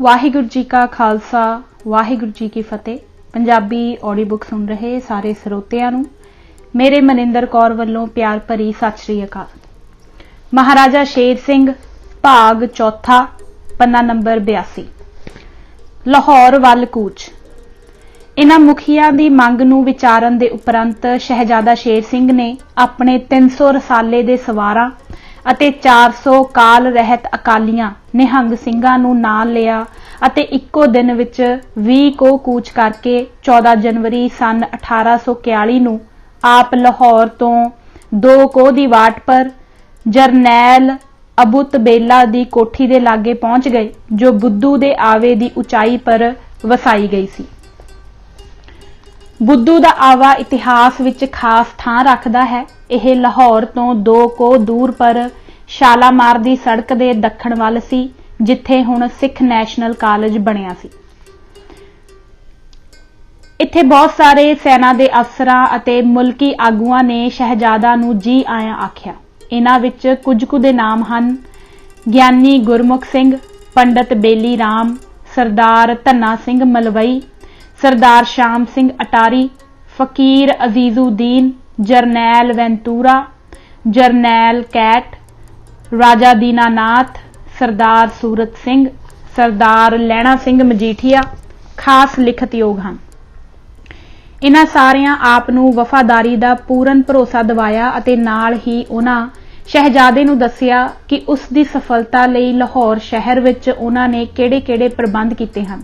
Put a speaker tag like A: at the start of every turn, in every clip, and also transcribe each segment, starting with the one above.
A: वाहिगुरू जी का खालसा वाहिगुरू जी की फतेह। Punjabi audio book सुन रहे सारे ਸਰੋਤਿਆਂ ਨੂੰ मेरे ਮਨਿੰਦਰ कौर ਵੱਲੋਂ प्यार भरी सत श्री अकाल। महाराजा शेर सिंह भाग चौथा पन्ना नंबर 82। लाहौर वल कूच। इन्हां मुखिया की मंग नूं विचारन दे उपरंत शहजादा शेर सिंह ने अपने 300 रसाले दे सवारां ਅਤੇ 400 काल रहत अकालियां निहंग ਸਿੰਘਾਂ ਨੂੰ ਨਾਲ ਲਿਆ ਅਤੇ ਇੱਕੋ ਦਿਨ ਵਿੱਚ 20 ਕੋਹ ਕੂਚ ਕਰਕੇ 14 ਜਨਵਰੀ ਸਨ 1841 ਨੂੰ ਆਪ ਲਾਹੌਰ ਤੋਂ 2 ਕੋਹ ਦੀ ਵਾਟ ਪਰ ਜਰਨੈਲ ਅਬੂ ਤਬੇਲਾ ਦੀ ਕੋਠੀ ਦੇ ਲਾਗੇ ਪਹੁੰਚ ਗਏ ਜੋ ਬੁੱਧੂ ਦੇ ਆਵੇ ਦੀ ਉਚਾਈ ਪਰ ਵਸਾਈ ਗਈ ਸੀ। ਬੁੱਧੂ ਦਾ ਆਵਾ ਇਤਿਹਾਸ ਵਿੱਚ ਖਾਸ ਥਾਂ ਰੱਖਦਾ ਹੈ। ਇਹ ਲਾਹੌਰ ਤੋਂ 2 ਕੋਹ ਦੂਰ ਪਰ ਸ਼ਾਲਾਮਾਰ ਦੀ ਸੜਕ ਦੇ ਦੱਖਣ ਵੱਲ ਸੀ ਜਿੱਥੇ ਹੁਣ ਸਿੱਖ ਨੈਸ਼ਨਲ ਕਾਲਜ ਬਣਿਆ ਸੀ। ਇੱਥੇ ਬਹੁਤ ਸਾਰੇ ਸੈਨਾ ਦੇ ਅਫਸਰਾਂ ਅਤੇ ਮੁਲਕੀ ਆਗੂਆਂ ਨੇ ਸ਼ਹਿਜ਼ਾਦਾ ਨੂੰ ਜੀ ਆਇਆਂ ਆਖਿਆ। ਇਹਨਾਂ ਵਿੱਚ ਕੁਝ ਕੁ ਦੇ ਨਾਮ ਹਨ ਗਿਆਨੀ ਗੁਰਮੁਖ ਸਿੰਘ, ਪੰਡਤ ਬੇਲੀ ਰਾਮ, ਸਰਦਾਰ ਧੰਨਾ ਸਿੰਘ ਮਲਵਈ, ਸਰਦਾਰ ਸ਼ਾਮ ਸਿੰਘ ਅਟਾਰੀ, ਫਕੀਰ ਅਜ਼ੀਜ਼ੁਦੀਨ, ਜਰਨੈਲ ਵੈਂਤੂਰਾ, ਜਰਨੈਲ ਕੈਟ, ਰਾਜਾ ਦੀਨਾਨਾਥ, ਸਰਦਾਰ ਸੂਰਤ ਸਿੰਘ, ਸਰਦਾਰ ਲਹਿਣਾ ਸਿੰਘ ਮਜੀਠੀਆ ਖਾਸ ਲਿਖਤਯੋਗ ਹਨ। ਇਹਨਾਂ ਸਾਰਿਆਂ ਆਪ ਨੂੰ ਵਫਾਦਾਰੀ ਦਾ ਪੂਰਨ ਭਰੋਸਾ ਦਿਵਾਇਆ ਅਤੇ ਨਾਲ ਹੀ ਉਹਨਾਂ ਸ਼ਹਿਜ਼ਾਦੇ ਨੂੰ ਦੱਸਿਆ ਕਿ ਉਸ ਦੀ ਸਫਲਤਾ ਲਈ ਲਾਹੌਰ ਸ਼ਹਿਰ ਵਿੱਚ ਉਹਨਾਂ ਨੇ ਕਿਹੜੇ-ਕਿਹੜੇ ਪ੍ਰਬੰਧ ਕੀਤੇ ਹਨ।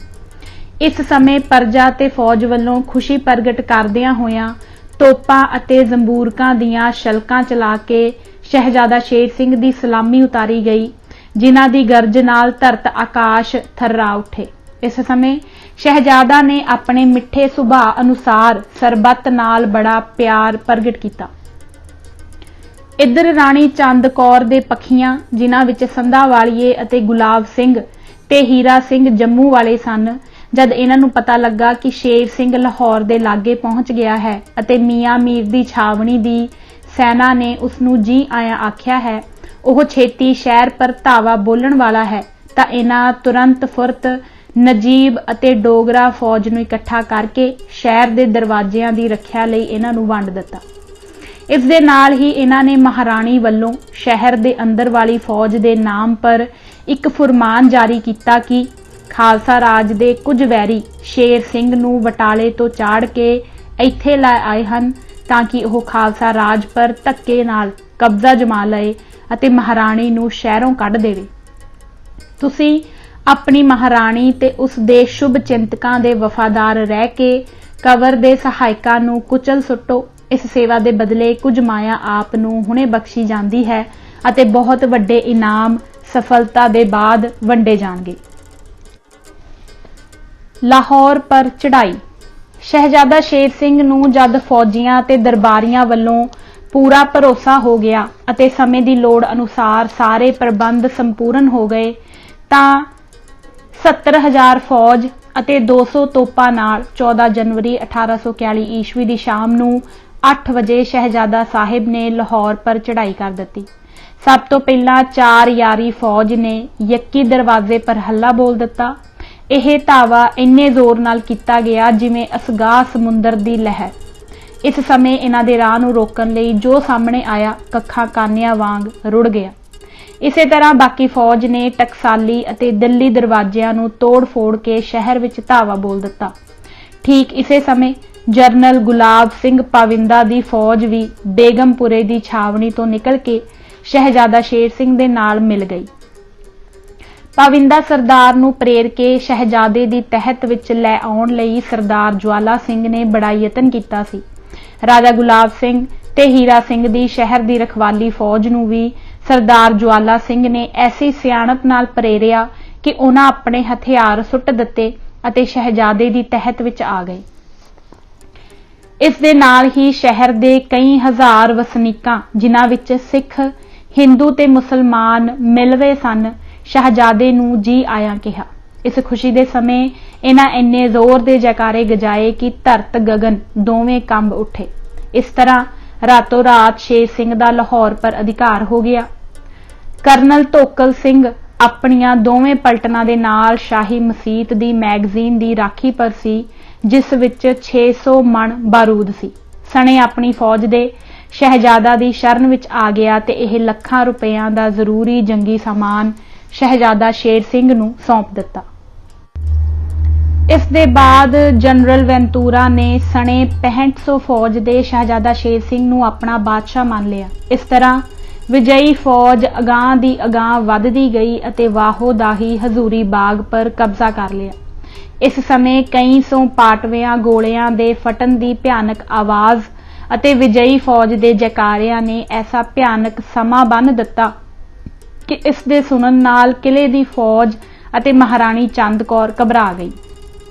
A: ਇਸ ਸਮੇਂ ਪਰਜਾ ਤੇ ਫੌਜ ਵੱਲੋਂ ਖੁਸ਼ੀ ਪ੍ਰਗਟ ਕਰਦਿਆਂ ਹੋਇਆਂ ਤੋਪਾਂ ਅਤੇ ਜ਼ੰਬੂਰਕਾਂ ਦੀਆਂ ਸ਼ਲਕਾਂ ਚਲਾ ਕੇ ਸ਼ਹਿਜ਼ਾਦਾ ਸ਼ੇਰ ਸਿੰਘ ਦੀ ਸਲਾਮੀ ਉਤਾਰੀ ਗਈ ਜਿਨ੍ਹਾਂ ਦੀ ਗਰਜ ਨਾਲ ਧਰਤ ਆਕਾਸ਼ ਥਰਰਾ ਉੱਠੇ। ਇਸ ਸਮੇਂ ਸ਼ਹਿਜ਼ਾਦਾ ਨੇ ਆਪਣੇ ਮਿੱਠੇ ਸੁਭਾਅ ਅਨੁਸਾਰ ਸਰਬੱਤ ਨਾਲ ਬੜਾ ਪਿਆਰ ਪ੍ਰਗਟ ਕੀਤਾ। ਇੱਧਰ ਰਾਣੀ ਚੰਦ ਕੌਰ ਦੇ ਪੱਖੀਆਂ ਜਿਨ੍ਹਾਂ ਵਿੱਚ ਸੰਧਾ ਵਾਲੀਏ ਅਤੇ ਗੁਲਾਬ ਸਿੰਘ ਤੇ ਹੀਰਾ ਸਿੰਘ ਜੰਮੂ ਵਾਲੇ ਸਨ, ਜਦ ਇਹਨਾਂ ਨੂੰ ਪਤਾ ਲੱਗਾ ਕਿ ਸ਼ੇਰ ਸਿੰਘ ਲਾਹੌਰ ਦੇ ਲਾਗੇ ਪਹੁੰਚ ਗਿਆ ਹੈ ਅਤੇ ਮੀਆਂ ਮੀਰ ਦੀ ਛਾਵਣੀ ਦੀ ਸੈਨਾ ਨੇ ਉਸ ਨੂੰ ਜੀ ਆਇਆਂ ਆਖਿਆ ਹੈ, ਉਹ ਛੇਤੀ ਸ਼ਹਿਰ ਪਰ ਧਾਵਾ ਬੋਲਣ ਵਾਲਾ ਹੈ, ਤਾਂ ਇਹਨਾਂ ਤੁਰੰਤ ਫੁਰਤ ਨਜੀਬ ਅਤੇ ਡੋਗਰਾ ਫੌਜ ਨੂੰ ਇਕੱਠਾ ਕਰਕੇ ਸ਼ਹਿਰ ਦੇ ਦਰਵਾਜ਼ਿਆਂ ਦੀ ਰੱਖਿਆ ਲਈ ਇਹਨਾਂ ਨੂੰ ਵੰਡ ਦਿੱਤਾ। ਇਸ ਦੇ ਨਾਲ ਹੀ ਇਹਨਾਂ ਨੇ ਮਹਾਰਾਣੀ ਵੱਲੋਂ ਸ਼ਹਿਰ ਦੇ ਅੰਦਰ ਵਾਲੀ ਫੌਜ ਦੇ ਨਾਮ ਪਰ ਇੱਕ ਫੁਰਮਾਨ ਜਾਰੀ ਕੀਤਾ ਕਿ ਖਾਲਸਾ ਰਾਜ ਦੇ ਕੁਝ ਵੈਰੀ ਸ਼ੇਰ ਸਿੰਘ ਨੂੰ ਬਟਾਲੇ ਤੋਂ ਚਾੜ ਕੇ ਇੱਥੇ ਲੈ ਆਏ ਹਨ ਤਾਂ ਕਿ ਉਹ ਖਾਲਸਾ ਰਾਜ ਪਰ ਧੱਕੇ ਨਾਲ ਕਬਜ਼ਾ ਜਮਾ ਲਏ ਅਤੇ ਮਹਾਰਾਣੀ ਨੂੰ ਸ਼ਹਿਰੋਂ ਕੱਢ ਦੇਵੇ। ਤੁਸੀਂ ਆਪਣੀ ਮਹਾਰਾਣੀ ਤੇ ਉਸ ਦੇ ਸ਼ੁਭ ਚਿੰਤਕਾਂ ਦੇ ਵਫਾਦਾਰ ਰਹਿ ਕੇ ਕਵਰ ਦੇ ਸਹਾਇਕਾਂ ਨੂੰ ਕੁਚਲ ਸੁੱਟੋ। ਇਸ ਸੇਵਾ ਦੇ ਬਦਲੇ ਕੁਝ ਮਾਇਆ ਆਪ ਨੂੰ ਹੁਣੇ ਬਖਸ਼ੀ ਜਾਂਦੀ ਹੈ ਅਤੇ ਬਹੁਤ ਵੱਡੇ ਇਨਾਮ ਸਫਲਤਾ ਦੇ ਬਾਅਦ ਵੰਡੇ ਜਾਣਗੇ। ਲਾਹੌਰ ਪਰ ਚੜ੍ਹਾਈ। ਸ਼ਹਿਜ਼ਾਦਾ ਸ਼ੇਰ ਸਿੰਘ ਨੂੰ ਜਦ ਫੌਜੀਆਂ ਤੇ ਦਰਬਾਰੀਆਂ ਵੱਲੋਂ ਪੂਰਾ ਭਰੋਸਾ ਹੋ ਗਿਆ ਅਤੇ ਸਮੇਂ ਦੀ ਲੋੜ ਅਨੁਸਾਰ ਸਾਰੇ ਪ੍ਰਬੰਧ ਸੰਪੂਰਨ ਹੋ ਗਏ ਤਾਂ 70,000 ਫੌਜ ਅਤੇ 200 ਤੋਪਾਂ ਨਾਲ 14 ਜਨਵਰੀ 1841 ਈਸਵੀ ਦੀ ਸ਼ਾਮ ਨੂੰ 8 ਵਜੇ ਸ਼ਹਿਜ਼ਾਦਾ ਸਾਹਿਬ ਨੇ ਲਾਹੌਰ ਪਰ ਚੜ੍ਹਾਈ ਕਰ ਦਿੱਤੀ। ਸਭ ਤੋਂ ਪਹਿਲਾਂ 4 ਯਾਰੀ ਫੌਜ ਨੇ ਯੱਕੀ ਦਰਵਾਜ਼ੇ ਪਰ ਹੱਲਾ ਬੋਲ ਦਿੱਤਾ। ਇਹ ਧਾਵਾ ਇੰਨੇ ਜ਼ੋਰ ਨਾਲ ਕੀਤਾ ਗਿਆ ਜਿਵੇਂ ਅਸਗਾਹ ਸਮੁੰਦਰ ਦੀ ਲਹਿਰ। ਇਸ ਸਮੇਂ ਇਹਨਾਂ ਦੇ ਰਾਹ ਨੂੰ ਰੋਕਣ ਲਈ ਜੋ ਸਾਹਮਣੇ ਆਇਆ ਕੱਖਾਂ ਕਾਨਿਆਂ ਵਾਂਗ ਰੁੜ ਗਿਆ। ਇਸੇ ਤਰ੍ਹਾਂ ਬਾਕੀ ਫੌਜ ਨੇ ਟਕਸਾਲੀ ਅਤੇ ਦਿੱਲੀ ਦਰਵਾਜ਼ਿਆਂ ਨੂੰ ਤੋੜ ਫੋੜ ਕੇ ਸ਼ਹਿਰ ਵਿੱਚ ਧਾਵਾ ਬੋਲ ਦਿੱਤਾ। ਠੀਕ ਇਸੇ ਸਮੇਂ ਜਰਨਲ ਗੁਲਾਬ ਸਿੰਘ ਪਾਵਿੰਦਾ ਦੀ ਫੌਜ ਵੀ ਬੇਗਮਪੁਰੇ ਦੀ ਛਾਵਣੀ ਤੋਂ ਨਿਕਲ ਕੇ ਸ਼ਹਿਜ਼ਾਦਾ ਸ਼ੇਰ ਸਿੰਘ ਦੇ ਨਾਲ ਮਿਲ ਗਈ। ਪਾਵਿੰਦਾ ਸਰਦਾਰ ਨੂੰ ਪ੍ਰੇਰ ਕੇ ਸ਼ਹਿਜ਼ਾਦੇ ਦੀ ਤਹਿਤ ਵਿੱਚ ਲੈ ਆਉਣ ਲਈ ਸਰਦਾਰ ਜਵਾਲਾ ਸਿੰਘ ਨੇ ਬੜਾ ਯਤਨ ਕੀਤਾ ਸੀ। ਰਾਜਾ ਗੁਲਾਬ ਸਿੰਘ ਤੇ ਹੀਰਾ ਸਿੰਘ ਦੀ ਸ਼ਹਿਰ ਦੀ ਰਖਵਾਲੀ ਫੌਜ ਨੂੰ ਵੀ ਸਰਦਾਰ ਜਵਾਲਾ ਸਿੰਘ ਨੇ ਐਸੀ ਸਿਆਣਪ ਨਾਲ ਪ੍ਰੇਰਿਆ ਕਿ ਉਹਨਾਂ ਆਪਣੇ ਹਥਿਆਰ ਸੁੱਟ ਦਿੱਤੇ ਅਤੇ ਸ਼ਹਿਜ਼ਾਦੇ ਦੀ ਤਹਿਤ ਵਿੱਚ ਆ ਗਏ। ਇਸ ਦੇ ਨਾਲ ਹੀ ਸ਼ਹਿਰ ਦੇ ਕਈ ਹਜ਼ਾਰ ਵਸਨੀਕਾਂ ਜਿਨ੍ਹਾਂ ਵਿੱਚ ਸਿੱਖ, ਹਿੰਦੂ ਤੇ ਮੁਸਲਮਾਨ ਮਿਲਵੇਂ ਸਨ ਸ਼ਹਿਜ਼ਾਦੇ ਨੂੰ ਜੀ ਆਇਆਂ ਕਿਹਾ। ਇਸ ਖੁਸ਼ੀ ਦੇ ਸਮੇਂ ਇਹਨਾਂ ਇੰਨੇ ਜ਼ੋਰ ਦੇ ਜੈਕਾਰੇ ਗਜਾਏ ਕਿ ਧਰਤ ਗਗਨ ਦੋਵੇਂ ਕੰਬ ਉੱਠੇ। ਇਸ ਤਰ੍ਹਾਂ ਰਾਤੋਂ ਰਾਤ ਸ਼ੇਰ ਸਿੰਘ ਦਾ ਲਾਹੌਰ ਪਰ ਅਧਿਕਾਰ ਹੋ ਗਿਆ। ਕਰਨਲ ਧੋਕਲ ਸਿੰਘ ਆਪਣੀਆਂ ਦੋਵੇਂ ਪਲਟਨਾਂ ਦੇ ਨਾਲ ਸ਼ਾਹੀ ਮਸੀਤ ਦੀ ਮੈਗਜ਼ੀਨ ਦੀ ਰਾਖੀ ਪਰ ਸੀ, ਜਿਸ ਵਿੱਚ 600 ਮਣ ਬਾਰੂਦ ਸੀ। ਸਣੇ ਆਪਣੀ ਫੌਜ ਦੇ ਸ਼ਹਿਜ਼ਾਦਾ ਦੀ ਸ਼ਰਨ ਵਿੱਚ ਆ ਗਿਆ ਤੇ ਇਹ ਲੱਖਾਂ ਰੁਪਇਆਂ ਦਾ ਜ਼ਰੂਰੀ ਜੰਗੀ ਸਾਮਾਨ ਸ਼ਹਿਜ਼ਾਦਾ ਸ਼ੇਰ ਸਿੰਘ ਨੂੰ ਸੌਂਪ ਦਿੱਤਾ। ਇਸ ਦੇ ਬਾਅਦ ਜਨਰਲ ਵੈਂਤੂਰਾ ਨੇ ਸਣੇ 6500 ਫੌਜ ਦੇ ਸ਼ਹਿਜ਼ਾਦਾ ਸ਼ੇਰ ਸਿੰਘ ਨੂੰ ਆਪਣਾ ਬਾਦਸ਼ਾਹ ਮੰਨ ਲਿਆ। ਇਸ ਤਰ੍ਹਾਂ ਵਿਜयी ਫੌਜ ਅਗਾਂਹ ਦੀ ਅਗਾਂਹ ਵੱਧਦੀ ਗਈ ਅਤੇ ਵਾਹੋ ਦਾਹੀ ਹਜ਼ੂਰੀ ਬਾਗ ਪਰ ਕਬਜ਼ਾ ਕਰ ਲਿਆ। ਇਸ ਸਮੇਂ ਕਈ ਸੌ ਪਾਟਵਿਆਂ ਗੋਲਿਆਂ ਦੇ ਫਟਣ ਦੀ ਭਿਆਨਕ ਆਵਾਜ਼ ਅਤੇ ਵਿਜयी ਫੌਜ ਦੇ ਜੈਕਾਰਿਆਂ ਨੇ ਐਸਾ ਭਿਆਨਕ ਸਮਾਂ ਬੰਨ੍ਹ ਦਿੱਤਾ ਕਿ ਇਸ ਦੇ ਸੁਣਨ ਨਾਲ ਕਿਲੇ ਦੀ ਫੌਜ ਅਤੇ ਮਹਾਰਾਣੀ ਚੰਦ ਕੌਰ ਘਬਰਾ ਗਈ।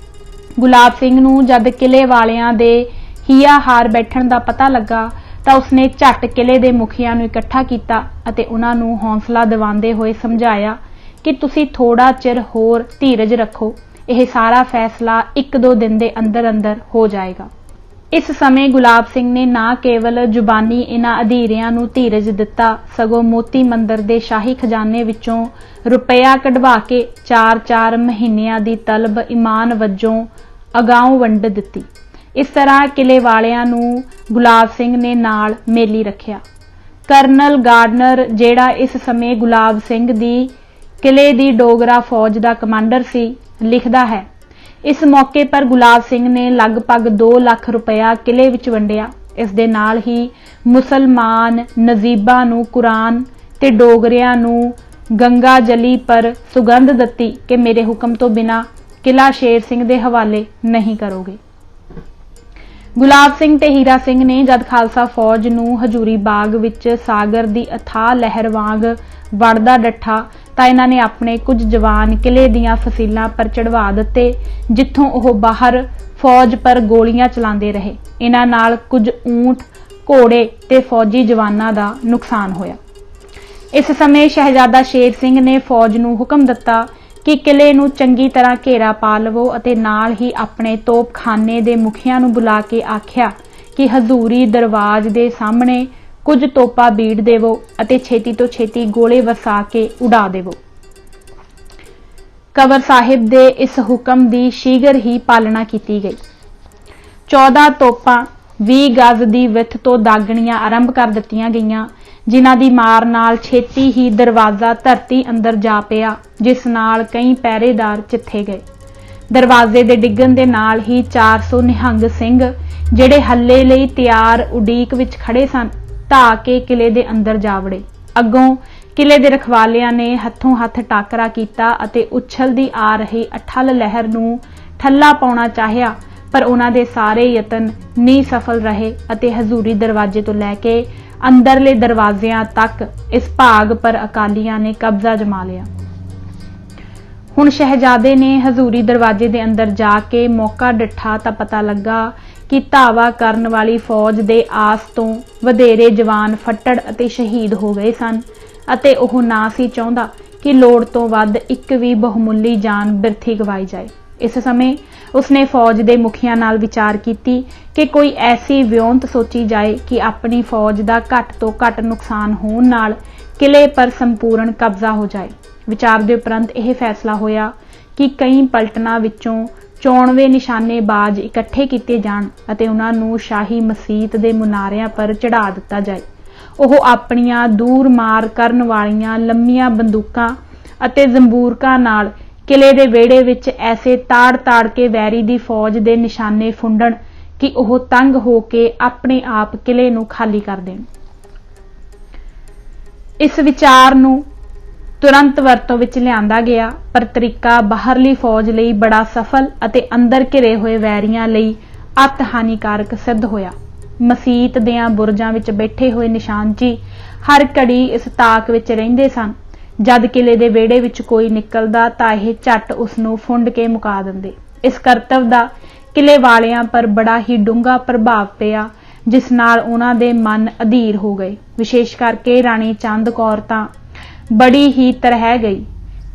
A: ਗੁਲਾਬ ਸਿੰਘ ਨੂੰ ਜਦ ਕਿਲੇ ਵਾਲਿਆਂ ਦੇ ਹੀਆ ਹਾਰ ਬੈਠਣ ਦਾ ਪਤਾ ਲੱਗਾ ਤਾਂ ਉਸਨੇ ਝੱਟ ਕਿਲੇ ਦੇ ਮੁਖੀਆਂ ਨੂੰ ਇਕੱਠਾ ਕੀਤਾ ਅਤੇ ਉਹਨਾਂ ਨੂੰ ਹੌਸਲਾ ਦਿਵਾਉਂਦੇ ਹੋਏ ਸਮਝਾਇਆ ਕਿ ਤੁਸੀਂ ਥੋੜਾ ਚਿਰ ਹੋਰ ਧੀਰਜ ਰੱਖੋ, ਇਹ ਸਾਰਾ ਫੈਸਲਾ 1-2 ਦਿਨ ਦੇ ਅੰਦਰ ਅੰਦਰ ਹੋ ਜਾਏਗਾ। ਇਸ ਸਮੇਂ ਗੁਲਾਬ ਸਿੰਘ ਨੇ ਨਾ ਕੇਵਲ ਜ਼ੁਬਾਨੀ ਇਹਨਾਂ ਅਧੀਰਿਆਂ ਨੂੰ ਧੀਰਜ ਦਿੱਤਾ, ਸਗੋਂ ਮੋਤੀ ਮੰਦਰ ਦੇ ਸ਼ਾਹੀ ਖਜ਼ਾਨੇ ਵਿੱਚੋਂ ਰੁਪਇਆ ਕਢਵਾ ਕੇ 4-4 ਮਹੀਨਿਆਂ ਦੀ ਤਲਬ ਇਮਾਨ ਵਜੋਂ ਅਗਾਊਂ ਵੰਡ ਦਿੱਤੀ। ਇਸ ਤਰ੍ਹਾਂ ਕਿਲੇ ਵਾਲਿਆਂ ਨੂੰ ਗੁਲਾਬ ਸਿੰਘ ਨੇ ਨਾਲ ਮੇਲੀ ਰੱਖਿਆ। ਕਰਨਲ ਗਾਰਡਨਰ, ਜਿਹੜਾ ਇਸ ਸਮੇਂ ਗੁਲਾਬ ਸਿੰਘ ਦੀ ਕਿਲੇ ਦੀ ਡੋਗਰਾ ਫੌਜ ਦਾ ਕਮਾਂਡਰ ਸੀ, ਲਿਖਦਾ ਹੈ, ਇਸ ਮੌਕੇ ਪਰ ਗੁਲਾਬ ਸਿੰਘ ਨੇ ਲਗਭਗ 2 ਲੱਖ ਰੁਪਇਆ ਕਿਲੇ ਵਿੱਚ ਵੰਡਿਆ। ਇਸ ਦੇ ਨਾਲ ਹੀ ਮੁਸਲਮਾਨ ਨਜ਼ੀਬਾਂ ਨੂੰ ਕੁਰਾਨ ਤੇ ਡੋਗਰਿਆਂ ਨੂੰ ਗੰਗਾ ਜਲੀ ਪਰ ਸੁਗੰਧ ਦਿੱਤੀ ਕਿ ਮੇਰੇ ਹੁਕਮ ਤੋਂ ਬਿਨਾਂ ਕਿਲਾ ਸ਼ੇਰ ਸਿੰਘ ਦੇ ਹਵਾਲੇ ਨਹੀਂ ਕਰੋਗੇ। ਗੁਲਾਬ ਸਿੰਘ ਤੇ ਹੀਰਾ ਸਿੰਘ ਨੇ ਜਦ ਖਾਲਸਾ ਫੌਜ ਨੂੰ ਹਜੂਰੀ ਬਾਗ ਵਿੱਚ ਸਾਗਰ ਦੀ ਅਥਾਹ ਲਹਿਰ ਵਾਂਗ ਵੜਦਾ ਡੱਠਾ ਤਾਂ ਇਹਨਾਂ ਨੇ ਆਪਣੇ ਕੁਝ ਜਵਾਨ ਕਿਲੇ ਦੀਆਂ ਫਸੀਲਾਂ ਪਰ ਚੜਵਾ ਦਿੱਤੇ, ਜਿੱਥੋਂ ਉਹ ਬਾਹਰ ਫੌਜ ਪਰ ਗੋਲੀਆਂ ਚਲਾਉਂਦੇ ਰਹੇ। ਇਹਨਾਂ ਨਾਲ ਕੁਝ ਊਂਠ, ਘੋੜੇ ਤੇ ਫੌਜੀ ਜਵਾਨਾਂ ਦਾ ਨੁਕਸਾਨ ਹੋਇਆ। ਇਸ ਸਮੇਂ ਸ਼ਹਿਜ਼ਾਦਾ ਸ਼ੇਰ ਸਿੰਘ ਨੇ ਫੌਜ ਨੂੰ ਹੁਕਮ ਦਿੱਤਾ ਕਿ ਕਿਲੇ ਨੂੰ ਚੰਗੀ ਤਰ੍ਹਾਂ ਘੇਰਾ ਪਾ ਲਵੋ ਅਤੇ ਨਾਲ ਹੀ ਆਪਣੇ ਤੋਪਖਾਨੇ ਦੇ ਮੁਖੀਆਂ ਨੂੰ ਬੁਲਾ ਕੇ ਆਖਿਆ ਕਿ ਹਜ਼ੂਰੀ ਦਰਵਾਜ਼ ਦੇ ਸਾਹਮਣੇ ਕੁਝ ਤੋਪਾਂ ਬੀੜ ਦੇਵੋ ਅਤੇ ਛੇਤੀ ਤੋਂ ਛੇਤੀ ਗੋਲੇ ਵਰਸਾ ਕੇ ਉਡਾ ਦੇਵੋ। ਕਬਰ ਸਾਹਿਬ ਦੇ ਇਸ ਹੁਕਮ ਦੀ ਸ਼ੀਘਰ ਹੀ ਪਾਲਣਾ ਕੀਤੀ ਗਈ। 14 ਤੋਪਾਂ 20 ਗਜ਼ ਦੀ ਵਿੱਥ ਤੋਂ ਦਾਗਣੀਆਂ ਆਰੰਭ ਕਰ ਦਿੱਤੀਆਂ ਗਈਆਂ, ਜਿਨ੍ਹਾਂ ਦੀ ਮਾਰ ਨਾਲ ਛੇਤੀ ਹੀ ਦਰਵਾਜ਼ਾ ਧਰਤੀ ਅੰਦਰ ਜਾ ਪਿਆ, ਜਿਸ ਨਾਲ ਕਈ ਪਹਿਰੇਦਾਰ ਚਿੱਥੇ ਗਏ। ਦਰਵਾਜ਼ੇ ਦੇ ਡਿੱਗਣ ਦੇ ਨਾਲ ਹੀ 400 ਨਿਹੰਗ ਸਿੰਘ, ਜਿਹੜੇ ਹੱਲੇ ਲਈ ਤਿਆਰ ਉਡੀਕ ਵਿੱਚ ਖੜੇ ਸਨ, ਢਾਹ ਕੇ ਕਿਲੇ ਦੇ ਅੰਦਰ ਜਾ ਵੜੇ। ਅੱਗੋਂ ਕਿਲੇ ਦੇ ਰਖਵਾਲਿਆਂ ਨੇ ਹੱਥੋਂ ਹੱਥ ਟਾਕਰਾ ਕੀਤਾ ਅਤੇ ਉਛਲਦੀ ਆ ਰਹੀ ਅਠੱਲ ਲਹਿਰ ਨੂੰ ਠੱਲਾ ਪਾਉਣਾ ਚਾਹਿਆ, ਪਰ ਉਹਨਾਂ ਦੇ ਸਾਰੇ ਯਤਨ ਨਿਸਫਲ ਰਹੇ ਅਤੇ ਹਜ਼ੂਰੀ ਦਰਵਾਜ਼ੇ ਤੋਂ ਲੈ ਕੇ ਅੰਦਰਲੇ ਦਰਵਾਜ਼ਿਆਂ ਤੱਕ ਇਸ ਭਾਗ ਪਰ ਅਕਾਲੀਆਂ ਨੇ ਕਬਜ਼ਾ ਜਮਾ ਲਿਆ। ਹੁਣ ਸ਼ਹਿਜ਼ਾਦੇ ਨੇ ਹਜ਼ੂਰੀ ਦਰਵਾਜ਼ੇ ਦੇ ਅੰਦਰ ਜਾ ਕੇ ਮੌਕਾ ਡਿੱਠਾ ਤਾਂ ਪਤਾ ਲੱਗਾ ਕਿ ਧਾਵਾ ਕਰਨ ਵਾਲੀ ਫੌਜ ਦੇ ਆਸ ਤੋਂ ਵਧੇਰੇ ਜਵਾਨ ਫੱਟੜ ਅਤੇ ਸ਼ਹੀਦ ਹੋ ਗਏ ਸਨ ਅਤੇ ਉਹ ਨਾ ਸੀ ਚਾਹੁੰਦਾ ਕਿ ਲੋੜ ਤੋਂ ਵੱਧ ਇੱਕ ਵੀ ਬਹੁਮੁੱਲੀ ਜਾਨ ਬਿਰਥੀ ਗਵਾਈ ਜਾਏ। ਇਸ ਸਮੇਂ ਉਸਨੇ ਫੌਜ ਦੇ ਮੁਖੀਆਂ ਨਾਲ ਵਿਚਾਰ ਕੀਤੀ ਕਿ ਕੋਈ ਐਸੀ ਵਿਉਂਤ ਸੋਚੀ ਜਾਏ ਕਿ ਆਪਣੀ ਫੌਜ ਦਾ ਘੱਟ ਤੋਂ ਘੱਟ ਨੁਕਸਾਨ ਹੋਣ ਨਾਲ ਕਿਲੇ ਪਰ ਸੰਪੂਰਨ ਕਬਜ਼ਾ ਹੋ ਜਾਏ। ਵਿਚਾਰ ਦੇ ਉਪਰੰਤ ਇਹ ਫੈਸਲਾ ਹੋਇਆ ਕਿ ਕਈ ਪਲਟਨਾਂ ਵਿੱਚੋਂ 94 ਨਿਸ਼ਾਨੇਬਾਜ਼ ਇਕੱਠੇ ਕੀਤੇ ਜਾਣ ਅਤੇ ਉਹਨਾਂ ਨੂੰ ਸ਼ਾਹੀ ਮਸੀਤ ਦੇ ਮੁਨਾਰਿਆਂ ਪਰ ਚੜ੍ਹਾ ਦਿੱਤਾ ਜਾਏ। ਉਹ ਆਪਣੀਆਂ ਦੂਰ ਮਾਰ ਕਰਨ ਵਾਲੀਆਂ ਲੰਮੀਆਂ ਬੰਦੂਕਾਂ ਅਤੇ ਜ਼ੰਬੂਰਕਾਂ ਨਾਲ ਕਿਲੇ ਦੇ ਵਿਹੜੇ ਵਿੱਚ ਐਸੇ ਤਾੜ ਕੇ ਵੈਰੀ ਦੀ ਫੌਜ ਦੇ ਨਿਸ਼ਾਨੇ ਫੁੰਡਣ ਕਿ ਉਹ ਤੰਗ ਹੋ ਕੇ ਆਪਣੇ ਆਪ ਕਿਲੇ ਨੂੰ ਖਾਲੀ ਕਰ ਦੇਣ। ਇਸ ਵਿਚਾਰ ਨੂੰ ਤੁਰੰਤ ਵਰਤੋਂ ਵਿੱਚ ਲਿਆਂਦਾ ਗਿਆ, ਪਰ ਤਰੀਕਾ ਬਾਹਰਲੀ ਫੌਜ ਲਈ ਬੜਾ ਸਫਲ ਅਤੇ ਅੰਦਰ ਘਿਰੇ ਹੋਏ ਵੈਰੀਆਂ ਲਈ ਅਤ ਹਾਨੀਕਾਰਕ ਸਿੱਧ ਹੋਇਆ। ਮਸੀਤ ਦਿਆਂ ਬੁਰਜਾਂ ਵਿੱਚ ਬੈਠੇ ਹੋਏ ਨਿਸ਼ਾਨਚੀ ਹਰ ਘੜੀ ਇਸ ਤਾਕ ਵਿੱਚ ਰਹਿੰਦੇ ਸਨ। ਜਦ ਕਿਲੇ ਦੇ ਵਿਹੜੇ ਵਿੱਚ ਕੋਈ ਨਿਕਲਦਾ ਤਾਂ ਇਹ ਝੱਟ ਉਸ ਨੂੰ ਫੁੰਡ ਕੇ ਮੁਕਾ ਦਿੰਦੇ। ਇਸ ਕਰਤੱਵ ਦਾ ਕਿਲੇ ਵਾਲਿਆਂ ਪਰ ਬੜਾ ਹੀ ਡੂੰਘਾ ਪ੍ਰਭਾਵ ਪਿਆ, ਜਿਸ ਨਾਲ ਉਹਨਾਂ ਦੇ ਮਨ ਅਧੀਰ ਹੋ ਗਏ। ਵਿਸ਼ੇਸ਼ ਕਰਕੇ ਰਾਣੀ ਚੰਦ ਕੌਰ ਤਾਂ ਬੜੀ ਹੀ ਤਰਹਿ ਗਈ।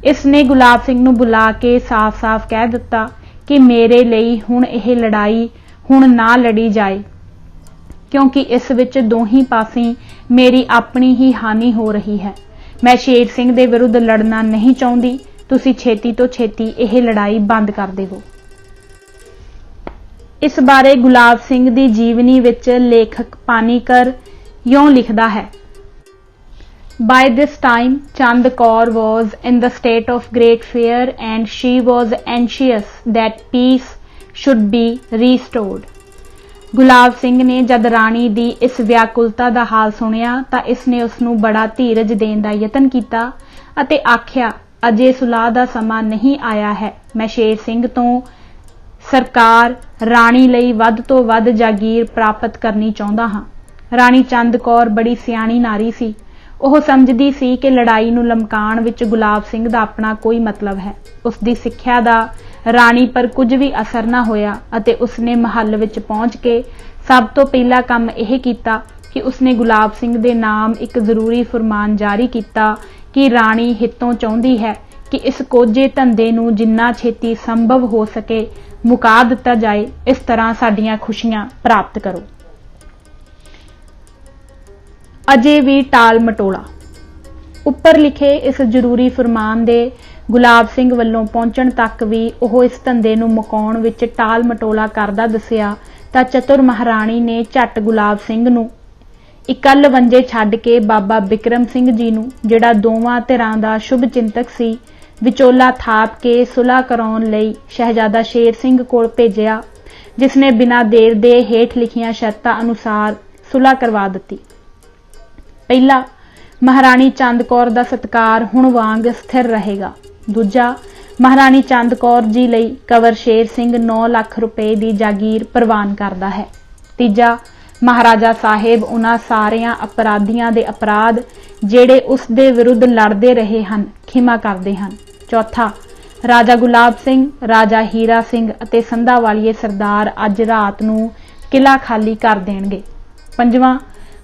A: ਇਸ ਨੇ ਗੁਲਾਬ ਸਿੰਘ ਨੂੰ ਬੁਲਾ ਕੇ ਸਾਫ਼-ਸਾਫ਼ ਕਹਿ ਦਿੱਤਾ ਕਿ ਮੇਰੇ ਲਈ ਹੁਣ ਇਹ ਲੜਾਈ ਹੁਣ ਨਾ ਲੜੀ ਜਾਏ, ਕਿਉਂਕਿ ਇਸ ਵਿੱਚ ਦੋਹੀਂ ਪਾਸੇ ਮੇਰੀ ਆਪਣੀ ਹੀ ਹਾਨੀ ਹੋ ਰਹੀ ਹੈ। मैं शेर सिंह दे विरुद्ध लड़ना नहीं चाहुंदी, तुसीं छेती तो छेती यह लड़ाई बंद कर देवो। इस बारे गुलाब सिंह दी जीवनी विच लेखक पानीकर यों लिखदा है, By this time, Chand Kaur was in the state of great fear and she was anxious that peace should be restored. Gulab Singh ने जद राणी दी इस व्याकुलता दा हाल सुनिया तां इसने उसनूं बड़ा धीरज देण दा यतन कीता अते आख्या, अजे सुलाह दा समां नहीं आया है। मैं शेर सिंह तो सरकार राणी लई वध तो वध जागीर प्राप्त करनी चाहुंदा हां। राणी चंद कौर बड़ी सियाणी नारी सी। ਉਹ ਸਮਝਦੀ ਸੀ ਕਿ ਲੜਾਈ ਨੂੰ ਲਮਕਾਉਣ ਵਿੱਚ ਗੁਲਾਬ ਸਿੰਘ ਦਾ ਆਪਣਾ ਕੋਈ ਮਤਲਬ ਹੈ। ਉਸ ਦੀ ਸਿੱਖਿਆ ਦਾ ਰਾਣੀ ਪਰ ਕੁਝ ਵੀ ਅਸਰ ਨਾ ਹੋਇਆ ਅਤੇ ਉਸਨੇ ਮਹੱਲ ਵਿੱਚ ਪਹੁੰਚ ਕੇ ਸਭ ਤੋਂ ਪਹਿਲਾ ਕੰਮ ਇਹ ਕੀਤਾ ਕਿ ਉਸਨੇ ਗੁਲਾਬ ਸਿੰਘ ਦੇ ਨਾਮ ਇੱਕ ਜ਼ਰੂਰੀ ਫਰਮਾਨ ਜਾਰੀ ਕੀਤਾ ਕਿ ਰਾਣੀ ਹਿੱਤੋਂ ਚਾਹੁੰਦੀ ਹੈ ਕਿ ਇਸ ਕੋਝੇ ਧੰਦੇ ਨੂੰ ਜਿੰਨਾ ਛੇਤੀ ਸੰਭਵ ਹੋ ਸਕੇ ਮੁਕਾ ਦਿੱਤਾ ਜਾਏ। ਇਸ ਤਰ੍ਹਾਂ ਸਾਡੀਆਂ ਖੁਸ਼ੀਆਂ ਪ੍ਰਾਪਤ ਕਰੋ। अजे भी टाल मटोला। उपर लिखे इस जरूरी फरमान दे गुलाब सिंह वल्लों पहुंचण तक भी ओह इस धंधे नूं मुकाउण विच टाल मटोला करदा दस्सिया तां चतुर महाराणी ने झट गुलाब सिंह नूं इकल वंजे छड्ड के बाबा बिक्रम सिंह जी नूं, जिहड़ा दोवां धिरां दा शुभ चिंतक सी, विचोला थाप के सुलह कराउण लई शहजादा शेर सिंह कोल भेजिया, जिसने बिना देर दे हेठ लिखियां शर्तां अनुसार सुलह करवा दित्ती। पहला, महाराणी चंद कौर दा सत्कार हुण वांग स्थिर रहेगा। दूजा, महाराणी चंद कौर जी लई कंवर शेर सिंह 9 लाख रुपए की जागीर प्रवान करदा है। तीजा, महाराजा साहिब उन्हां सारियां अपराधियां दे अपराध जिहड़े उस दे विरुद्ध लड़दे रहे हन खिमा करदे हन। चौथा, राजा गुलाब सिंह, राजा हीरा सिंह अते संधा वालिए सरदार अज रात नूं किला खाली कर देणगे। पंजवां,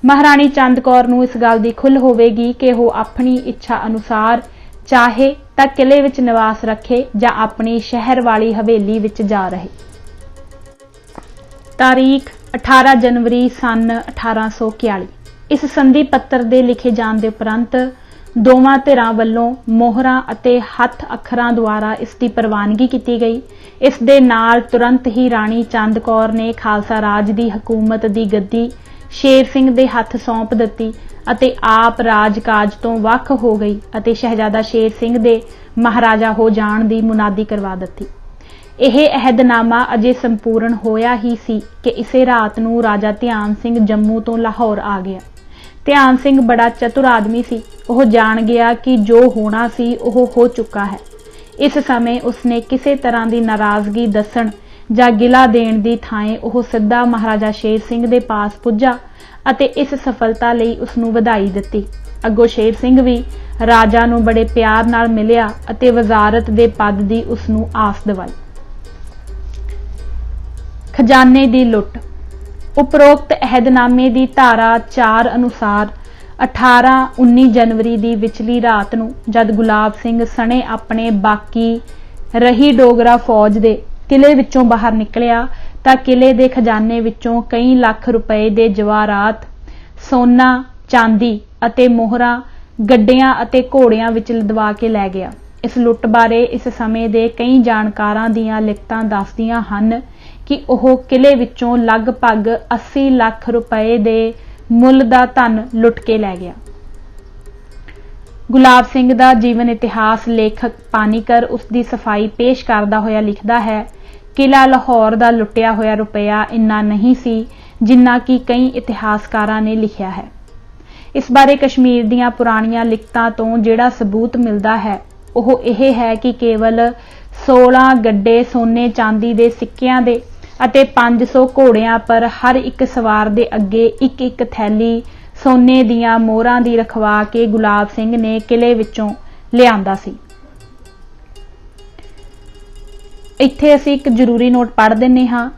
A: महाराणी चंद कौर नूं इस गल दी खुल होवेगी कि वह अपनी इच्छा अनुसार चाहे तां किले विच निवास रखे जां अपनी शहर वाली हवेली विच जा रहे। तारीख 18 जनवरी सन 1841। इस संधि पत्र दे लिखे जाण दे उपरंत दोवां धिरां वल्लों मोहरां अते हत्थ अखरां द्वारा इस दी प्रवानगी कीती गई। इस दे नाल तुरंत ही राणी चंद कौर ने खालसा राज दी हुकूमत दी गद्दी शेर सिंह दे हत्थ सौंप दित्ती अते आप राजकाज तो वख हो गई अते शहजादा शेर सिंह दे महाराजा हो जाण दी मुनादी करवा दित्ती। यह अहदनामा अजे संपूर्ण होया ही सी कि इसे रात नूं राजा ध्यान सिंह जम्मू तो लाहौर आ गया। ध्यान सिंह बड़ा चतुर आदमी सी। वह जान गया कि जो होना सी वह हो चुका है। इस समय उसने किसी तरह की नाराजगी दसन जां गिला देण दी थाएं ओह सिद्धा महाराजा शेर सिंह दे पास पुज्जा अते इस सफलता लई उसनूं वधाई दित्ती। अगों शेर सिंह भी राजा नूं बड़े प्यार नाल मिलिया अते वजारत दे पद दी उसनूं आस दवाई। खजाने दी लुट। उपरोक्त अहदनामे दी धारा 4 अनुसार 18-19 जनवरी दी विचली रात नूं जद गुलाब सिंह सने अपने बाकी रही डोगरा फौज दे किले विचों बाहर निकलिया तां किले दे खजाने विचों कई लाख रुपए दे जवाहरात, सोना, चांदी अते मोहरां गड्डियां अते घोड़ियां विच लदवा के लै गया। इस लुट बारे इस समय दे कई जाणकारां दीयां लिखतां दसदियां हन कि ओह किले विचों लगभग 80 लाख रुपए दे मुल दा धन लुट के लै गया। गुलाब सिंह दा जीवन इतिहास लेखक पानीकर उसकी सफाई पेश करदा होया लिखदा है, किला लाहौर दा लुटिया होया रुपया इन्ना नहीं सी जिन्ना कि कई इतिहासकारां ने लिखिया है। इस बारे कश्मीर दीयां पुराणियां लिखतां तो जिहड़ा सबूत मिलदा है ओह यह है कि केवल 16 गड्डे सोने चांदी दे सिक्कियां दे अते 500 घोड़ियां पर हर एक सवार दे अगे एक एक थैली सोने दीयां मोहरां दी रखवा के गुलाब सिंह ने किले विचों लिआंदा सी। इत्थे असीं एक जरूरी नोट पढ़ दिंने हां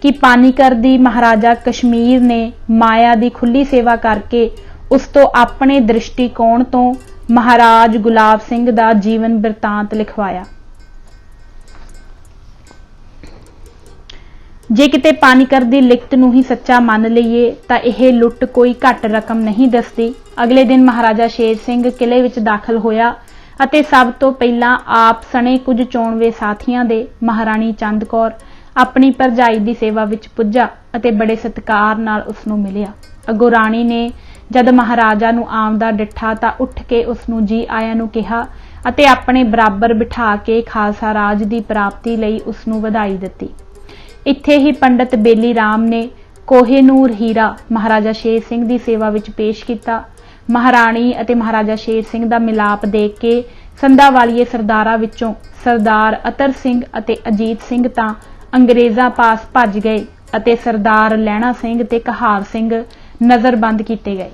A: कि पानीकर दी महाराजा कश्मीर ने माया दी खुली सेवा करके उस तो अपने दृष्टिकोण तो महाराज गुलाब सिंह दा जीवन बिरतांत लिखवाया। ਜੇ ਕਿਤੇ ਪਾਣੀਕਰ ਦੀ ਲਿਖਤ ਨੂੰ ਹੀ ਸੱਚਾ ਮੰਨ ਲਈਏ ਤਾਂ ਇਹ ਲੁੱਟ ਕੋਈ ਘੱਟ ਰਕਮ ਨਹੀਂ ਦੱਸਦੀ। ਅਗਲੇ ਦਿਨ ਮਹਾਰਾਜਾ ਸ਼ੇਰ ਸਿੰਘ ਕਿਲੇ ਵਿੱਚ ਦਾਖਲ ਹੋਇਆ ਅਤੇ ਸਭ ਤੋਂ ਪਹਿਲਾਂ ਆਪ ਸਣੇ ਕੁਝ ਚੋਣਵੇਂ ਸਾਥੀਆਂ ਦੇ ਮਹਾਰਾਣੀ ਚੰਦ ਕੌਰ ਆਪਣੀ ਭਰਜਾਈ ਦੀ ਸੇਵਾ ਵਿੱਚ ਪੁੱਜਾ ਅਤੇ ਬੜੇ ਸਤਿਕਾਰ ਨਾਲ ਉਸ ਨੂੰ ਮਿਲਿਆ। ਅੱਗੋਂ ਰਾਣੀ ਨੇ ਜਦ ਮਹਾਰਾਜਾ ਨੂੰ ਆਉਂਦਾ ਡਿੱਠਾ ਤਾਂ ਉੱਠ ਕੇ ਉਸ ਨੂੰ ਜੀ ਆਇਆਂ ਨੂੰ ਕਿਹਾ ਅਤੇ ਆਪਣੇ ਬਰਾਬਰ ਬਿਠਾ ਕੇ ਖਾਲਸਾ ਰਾਜ ਦੀ ਪ੍ਰਾਪਤੀ ਲਈ ਉਸ ਨੂੰ ਵਧਾਈ ਦਿੱਤੀ। ਇੱਥੇ ਹੀ ਪੰਡਤ ਬੇਲੀ ਰਾਮ ਨੇ ਕੋਹਿਨੂਰ ਹੀਰਾ ਮਹਾਰਾਜਾ ਸ਼ੇਰ ਸਿੰਘ ਦੀ ਸੇਵਾ ਵਿੱਚ ਪੇਸ਼ ਕੀਤਾ। ਮਹਾਰਾਣੀ ਅਤੇ ਮਹਾਰਾਜਾ ਸ਼ੇਰ ਸਿੰਘ ਦਾ ਮਿਲਾਪ ਦੇਖ ਕੇ ਸੰਧਾਵਾਲੀਏ ਸਰਦਾਰਾਂ ਵਿੱਚੋਂ ਸਰਦਾਰ ਅਤਰ ਸਿੰਘ ਅਤੇ ਅਜੀਤ ਸਿੰਘ ਤਾਂ ਅੰਗਰੇਜ਼ਾਂ ਪਾਸ ਭੱਜ ਗਏ ਅਤੇ ਸਰਦਾਰ ਲਹਿਣਾ ਸਿੰਘ ਤੇ ਕਹਾਰ ਸਿੰਘ ਨਜ਼ਰਬੰਦ ਕੀਤੇ ਗਏ।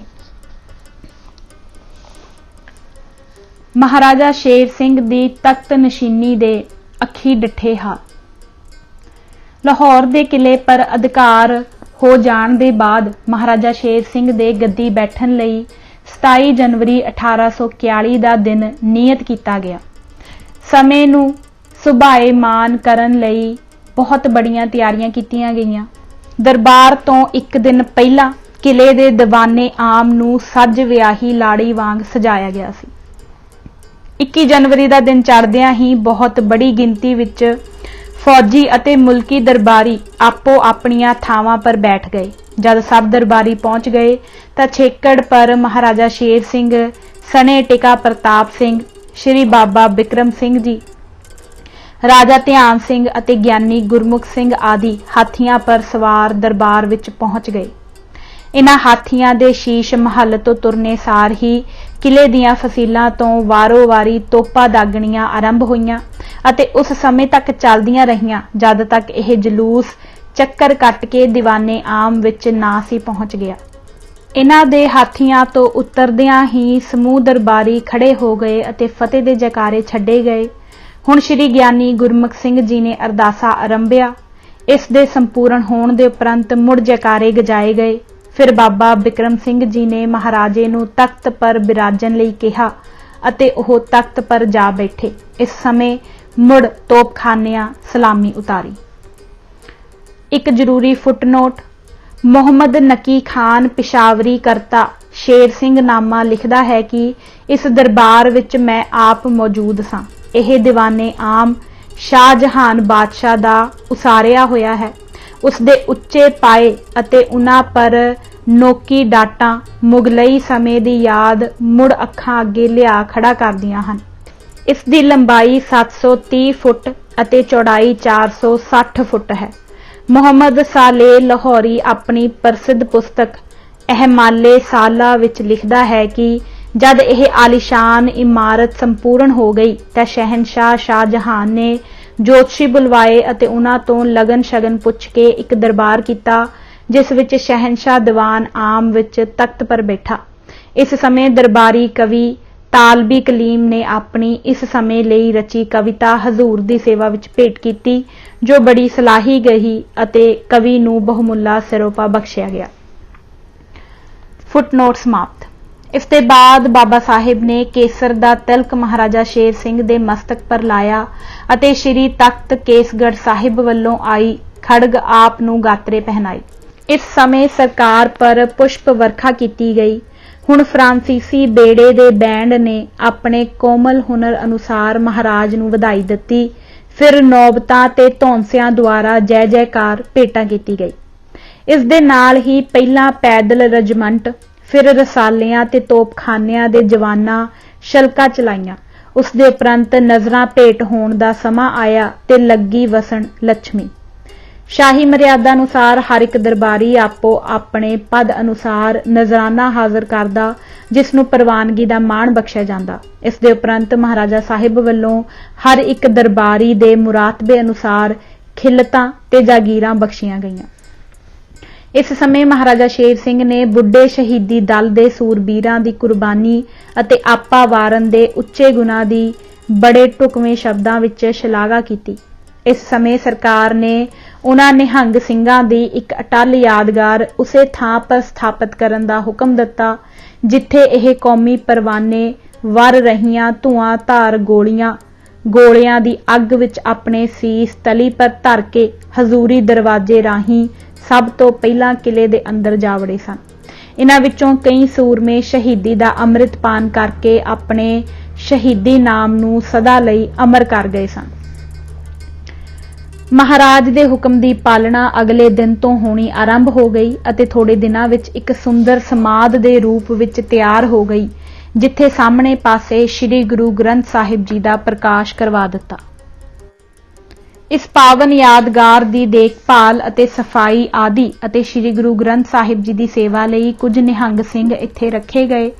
A: ਮਹਾਰਾਜਾ ਸ਼ੇਰ ਸਿੰਘ ਦੀ ਤਖਤ ਨਸ਼ੀਨੀ ਦੇ ਅੱਖੀ ਡਿੱਠੇ ਹਾਲ। ਲਾਹੌਰ ਦੇ ਕਿਲੇ ਪਰ ਅਧਿਕਾਰ ਹੋ ਜਾਣ ਦੇ ਬਾਅਦ ਮਹਾਰਾਜਾ ਸ਼ੇਰ ਸਿੰਘ ਦੇ ਗੱਦੀ ਬੈਠਣ ਲਈ 27 ਜਨਵਰੀ 1841 ਦਾ ਦਿਨ ਨਿਯਤ ਕੀਤਾ ਗਿਆ। ਸਮੇਂ ਨੂੰ ਸੁਭਾਏਮਾਨ ਕਰਨ ਲਈ ਬਹੁਤ ਬੜੀਆਂ ਤਿਆਰੀਆਂ ਕੀਤੀਆਂ ਗਈਆਂ। ਦਰਬਾਰ ਤੋਂ ਇੱਕ ਦਿਨ ਪਹਿਲਾਂ ਕਿਲੇ ਦੇ ਦੀਵਾਨੇ ਆਮ ਨੂੰ ਸੱਜ ਵਿਆਹੀ ਲਾੜੀ ਵਾਂਗ ਸਜਾਇਆ ਗਿਆ ਸੀ। 21 ਜਨਵਰੀ ਦਾ ਦਿਨ ਚੜ੍ਹਦਿਆਂ ਹੀ ਬਹੁਤ ਬੜੀ ਗਿਣਤੀ ਵਿੱਚ ਫੌਜੀ ਅਤੇ ਮੁਲਕੀ ਦਰਬਾਰੀ ਆਪੋ ਆਪਣੀਆਂ ਥਾਵਾਂ ਪਰ ਬੈਠ ਗਏ। ਜਦ ਸਭ ਦਰਬਾਰੀ ਪਹੁੰਚ ਗਏ ਤਾਂ ਛੇਕੜ ਪਰ ਮਹਾਰਾਜਾ ਸ਼ੇਰ ਸਿੰਘ ਸਣੇ ਟਿਕਾ ਪ੍ਰਤਾਪ ਸਿੰਘ, ਸ਼੍ਰੀ ਬਾਬਾ ਬਿਕਰਮ ਸਿੰਘ ਜੀ, ਰਾਜਾ ਧਿਆਨ ਸਿੰਘ ਅਤੇ ਗਿਆਨੀ ਗੁਰਮੁਖ ਸਿੰਘ ਆਦਿ ਹਾਥੀਆਂ ਪਰ ਸਵਾਰ ਦਰਬਾਰ ਵਿੱਚ ਪਹੁੰਚ ਗਏ। ਇਨ੍ਹਾਂ ਹਾਥੀਆਂ ਦੇ ਸ਼ੀਸ਼ ਮਹੱਲ ਤੋਂ ਤੁਰਨੇ ਸਾਰ ਹੀ ਕਿਲੇ ਦੀਆਂ ਫਸੀਲਾਂ ਤੋਂ ਵਾਰੋ-ਵਾਰੀ ਤੋਪਾਂ ਦਾਗਣੀਆਂ ਆਰੰਭ ਹੋਈਆਂ ਅਤੇ ਉਸ ਸਮੇਂ ਤੱਕ ਚੱਲਦੀਆਂ ਰਹੀਆਂ ਜਦ ਤੱਕ ਇਹ ਜਲੂਸ ਚੱਕਰ ਕੱਟ ਕੇ ਦੀਵਾਨੇ ਆਮ ਵਿੱਚ ਨਾ ਸੀ ਪਹੁੰਚ ਗਿਆ। ਇਨ੍ਹਾਂ ਦੇ ਹਾਥੀਆਂ ਤੋਂ ਉਤਰਦਿਆਂ ਹੀ ਸਮੂਹ ਦਰਬਾਰੀ ਖੜੇ ਹੋ ਗਏ ਅਤੇ ਫਤਿਹ ਦੇ ਜੈਕਾਰੇ ਛੱਡੇ ਗਏ। ਹੁਣ ਸ਼੍ਰੀ ਗਿਆਨੀ ਗੁਰਮੁਖ ਸਿੰਘ ਜੀ ਨੇ ਅਰਦਾਸਾ ਆਰੰਭਿਆ। ਇਸ ਦੇ ਸੰਪੂਰਨ ਹੋਣ ਦੇ ਉਪਰੰਤ ਮੁੜ ਜੈਕਾਰੇ ਗਜਾਏ ਗਏ। ਫਿਰ ਬਾਬਾ ਬਿਕਰਮ ਸਿੰਘ ਜੀ ਨੇ ਮਹਾਰਾਜੇ ਨੂੰ ਤਖਤ ਪਰ ਬਿਰਾਜਣ ਲਈ ਕਿਹਾ ਅਤੇ ਉਹ ਤਖਤ ਪਰ ਜਾ ਬੈਠੇ। ਇਸ ਸਮੇਂ ਮੁੜ ਤੋਪਖਾਨਿਆਂ ਸਲਾਮੀ ਉਤਾਰੀ। ਇੱਕ ਜ਼ਰੂਰੀ ਫੁੱਟਨੋਟ, ਮੁਹੰਮਦ ਨਕੀ ਖਾਨ ਪਿਸ਼ਾਵਰੀ ਕਰਤਾ ਸ਼ੇਰ ਸਿੰਘ ਨਾਮਾ ਲਿਖਦਾ ਹੈ ਕਿ ਇਸ ਦਰਬਾਰ ਵਿੱਚ ਮੈਂ ਆਪ ਮੌਜੂਦ ਸਾਂ। ਇਹ ਦੀਵਾਨੇ ਆਮ ਸ਼ਾਹਜਹਾਨ ਬਾਦਸ਼ਾਹ ਦਾ ਉਸਾਰਿਆ ਹੋਇਆ ਹੈ। ਉਸ ਦੇ ਉੱਚੇ ਪਾਏ ਅਤੇ ਉਹਨਾਂ ਪਰ ਨੋਕੀ ਡਾਟਾਂ ਮੁਗਲਈ ਸਮੇਂ ਦੀ ਯਾਦ ਮੁੜ ਅੱਖਾਂ ਅੱਗੇ ਲਿਆ ਖੜਾ ਕਰਦੀਆਂ ਹਨ। ਇਸ ਦੀ ਲੰਬਾਈ 730 ਫੁੱਟ ਅਤੇ ਚੌੜਾਈ 460 ਫੁੱਟ ਹੈ। ਮੁਹੰਮਦ ਸਾਲੇਹ ਲਾਹੌਰੀ ਆਪਣੀ ਪ੍ਰਸਿੱਧ ਪੁਸਤਕ ਅਹਿਮਾਲੇ ਸਾਲਾ ਵਿੱਚ ਲਿਖਦਾ ਹੈ ਕਿ ਜਦ ਇਹ ਆਲੀਸ਼ਾਨ ਇਮਾਰਤ ਸੰਪੂਰਨ ਹੋ ਗਈ ਤਾਂ ਸ਼ਹਿਨशाह ਸ਼ਾਹਜਹਾਨ ਨੇ ਜੋਤਸ਼ੀ ਬੁਲਵਾਏ ਅਤੇ ਉਹਨਾਂ ਤੋਂ ਲਗਨ ਸ਼ਗਨ ਪੁੱਛ ਕੇ ਇੱਕ ਦਰਬਾਰ ਕੀਤਾ ਜਿਸ ਵਿੱਚ ਸ਼ਹਿਨशाह ਦੀਵਾਨ ਆਮ ਵਿੱਚ ਤਖਤ ਪਰ ਬੈਠਾ। ਇਸ ਸਮੇਂ ਦਰਬਾਰੀ ਕਵੀ ਤਾਲਬੀ ਕਲੀਮ ਨੇ ਆਪਣੀ ਇਸ ਸਮੇਂ ਲਈ ਰਚੀ ਕਵਿਤਾ ਹਜ਼ੂਰ ਦੀ ਸੇਵਾ ਵਿੱਚ ਭੇਟ ਕੀਤੀ ਜੋ ਬੜੀ ਸਲਾਹੀ ਗਈ ਅਤੇ ਕਵੀ ਨੂੰ ਬਹੁਮੁੱਲਾ ਸਿਰੋਪਾ ਬਖਸ਼ਿਆ ਗਿਆ। ਫੁੱਟਨੋਟ ਸਮਾਪਤ। ਇਸ ਦੇ ਬਾਅਦ ਬਾਬਾ ਸਾਹਿਬ ਨੇ ਕੇਸਰ ਦਾ ਤਿਲਕ ਮਹਾਰਾਜਾ ਸ਼ੇਰ ਸਿੰਘ ਦੇ ਮਸਤਕ ਪਰ ਲਾਇਆ ਅਤੇ ਸ਼੍ਰੀ ਤਖਤ ਕੇਸਗੜ੍ਹ ਸਾਹਿਬ ਵੱਲੋਂ ਆਈ ਖੜਗ ਆਪ ਨੂੰ ਗਾਤਰੇ ਪਹਿਨਾਈ। ਇਸ ਸਮੇਂ ਸਰਕਾਰ ਪਰ ਪੁਸ਼ਪ ਵਰਖਾ ਕੀਤੀ ਗਈ। ਹੁਣ ਫਰਾਂਸੀਸੀ ਬੇੜੇ ਦੇ ਬੈਂਡ ਨੇ ਆਪਣੇ ਕੋਮਲ ਹੁਨਰ ਅਨੁਸਾਰ ਮਹਾਰਾਜ ਨੂੰ ਵਧਾਈ ਦਿੱਤੀ। ਫਿਰ ਨੌਬਤਾਂ ਤੇ ਧੌਂਸਿਆਂ ਦੁਆਰਾ ਜੈ ਜੈਕਾਰ ਭੇਟਾਂ ਕੀਤੀ ਗਈ। ਇਸ ਦੇ ਨਾਲ ਹੀ ਪਹਿਲਾਂ ਪੈਦਲ ਰਜਮੰਟ, ਫਿਰ ਰਸਾਲਿਆਂ ਤੇ ਤੋਪਖਾਨਿਆਂ ਦੇ ਜਵਾਨਾਂ ਸ਼ਲਕਾ ਚਲਾਈਆਂ। ਉਸ ਦੇ ਉਪਰੰਤ ਨਜ਼ਰਾਂ ਭੇਟ ਹੋਣ ਦਾ ਸਮਾਂ ਆਇਆ ਤੇ ਲੱਗੀ ਵਸਣ ਲੱਛਮੀ। ਸ਼ਾਹੀ ਮਰਿਆਦਾ ਅਨੁਸਾਰ ਹਰ ਇੱਕ ਦਰਬਾਰੀ ਆਪੋ ਆਪਣੇ ਪਦ ਅਨੁਸਾਰ ਨਜ਼ਰਾਨਾ ਹਾਜ਼ਰ ਕਰਦਾ ਜਿਸ ਨੂੰ ਪ੍ਰਵਾਨਗੀ ਦਾ ਮਾਣ ਬਖਸ਼ਿਆ ਜਾਂਦਾ। ਇਸ ਦੇ ਉਪਰੰਤ ਮਹਾਰਾਜਾ ਸਾਹਿਬ ਵੱਲੋਂ ਹਰ ਇੱਕ ਦਰਬਾਰੀ ਦੇ ਮੁਰਾਤਬੇ ਅਨੁਸਾਰ ਖਿਲਤਾਂ ਤੇ ਜਾਗੀਰਾਂ ਬਖਸ਼ੀਆਂ ਗਈਆਂ। ਇਸ ਸਮੇਂ ਮਹਾਰਾਜਾ ਸ਼ੇਰ ਸਿੰਘ ਨੇ ਬੁੱਢੇ ਸ਼ਹੀਦੀ ਦਲ ਦੇ ਸੂਰਬੀਰਾਂ ਦੀ ਕੁਰਬਾਨੀ ਅਤੇ ਆਪਾ ਵਾਰਨ ਦੇ ਉੱਚੇ ਗੁਣਾਂ ਦੀ ਬੜੇ ਢੁਕਵੇਂ ਸ਼ਬਦਾਂ ਵਿੱਚ ਸ਼ਲਾਘਾ ਕੀਤੀ। ਇਸ ਸਮੇਂ ਸਰਕਾਰ ਨੇ ਉਹਨਾਂ ਨਿਹੰਗ ਸਿੰਘਾਂ ਦੀ ਇੱਕ ਅਟੱਲ ਯਾਦਗਾਰ ਉਸੇ ਥਾਂ ਪਰ ਸਥਾਪਿਤ ਕਰਨ ਦਾ ਹੁਕਮ ਦਿੱਤਾ ਜਿੱਥੇ ਇਹ ਕੌਮੀ ਪਰਵਾਨੇ ਵਰ ਰਹੀਆਂ ਧੂਆਂ ਧਾਰ ਗੋਲੀਆਂ ਗੋਲਿਆਂ ਦੀ ਅੱਗ ਵਿੱਚ ਆਪਣੇ ਸੀਸ ਤਲੀ ਪਰ ਧਰ ਕੇ ਹਜ਼ੂਰੀ ਦਰਵਾਜ਼ੇ ਰਾਹੀਂ ਸਭ ਤੋਂ ਪਹਿਲਾਂ ਕਿਲੇ ਦੇ ਅੰਦਰ ਜਾ ਵੜੇ ਸਨ। ਇਹਨਾਂ ਵਿੱਚੋਂ ਕਈ ਸੂਰਮੇ ਸ਼ਹੀਦੀ ਦਾ ਅੰਮ੍ਰਿਤ ਪਾਨ ਕਰਕੇ ਆਪਣੇ ਸ਼ਹੀਦੀ ਨਾਮ ਨੂੰ ਸਦਾ ਲਈ ਅਮਰ ਕਰ ਗਏ ਸਨ। ਮਹਾਰਾਜ ਦੇ ਹੁਕਮ ਦੀ ਪਾਲਣਾ ਅਗਲੇ ਦਿਨ ਤੋਂ ਹੋਣੀ ਆਰੰਭ ਹੋ ਗਈ ਅਤੇ ਥੋੜੇ ਦਿਨਾਂ ਵਿੱਚ ਇੱਕ ਸੁੰਦਰ ਸਮਾਧ ਦੇ ਰੂਪ ਵਿੱਚ ਤਿਆਰ ਹੋ ਗਈ, ਜਿੱਥੇ ਸਾਹਮਣੇ ਪਾਸੇ ਸ੍ਰੀ ਗੁਰੂ ਗ੍ਰੰਥ ਸਾਹਿਬ ਜੀ ਦਾ ਪ੍ਰਕਾਸ਼ ਕਰਵਾ ਦਿੱਤਾ। ਇਸ ਪਾਵਨ ਯਾਦਗਾਰ ਦੀ ਦੇਖਭਾਲ ਅਤੇ ਸਫਾਈ ਆਦਿ ਅਤੇ ਸ੍ਰੀ ਗੁਰੂ ਗ੍ਰੰਥ ਸਾਹਿਬ ਜੀ ਦੀ ਸੇਵਾ ਲਈ ਕੁਝ ਨਿਹੰਗ ਸਿੰਘ ਇੱਥੇ ਰੱਖੇ ਗਏ,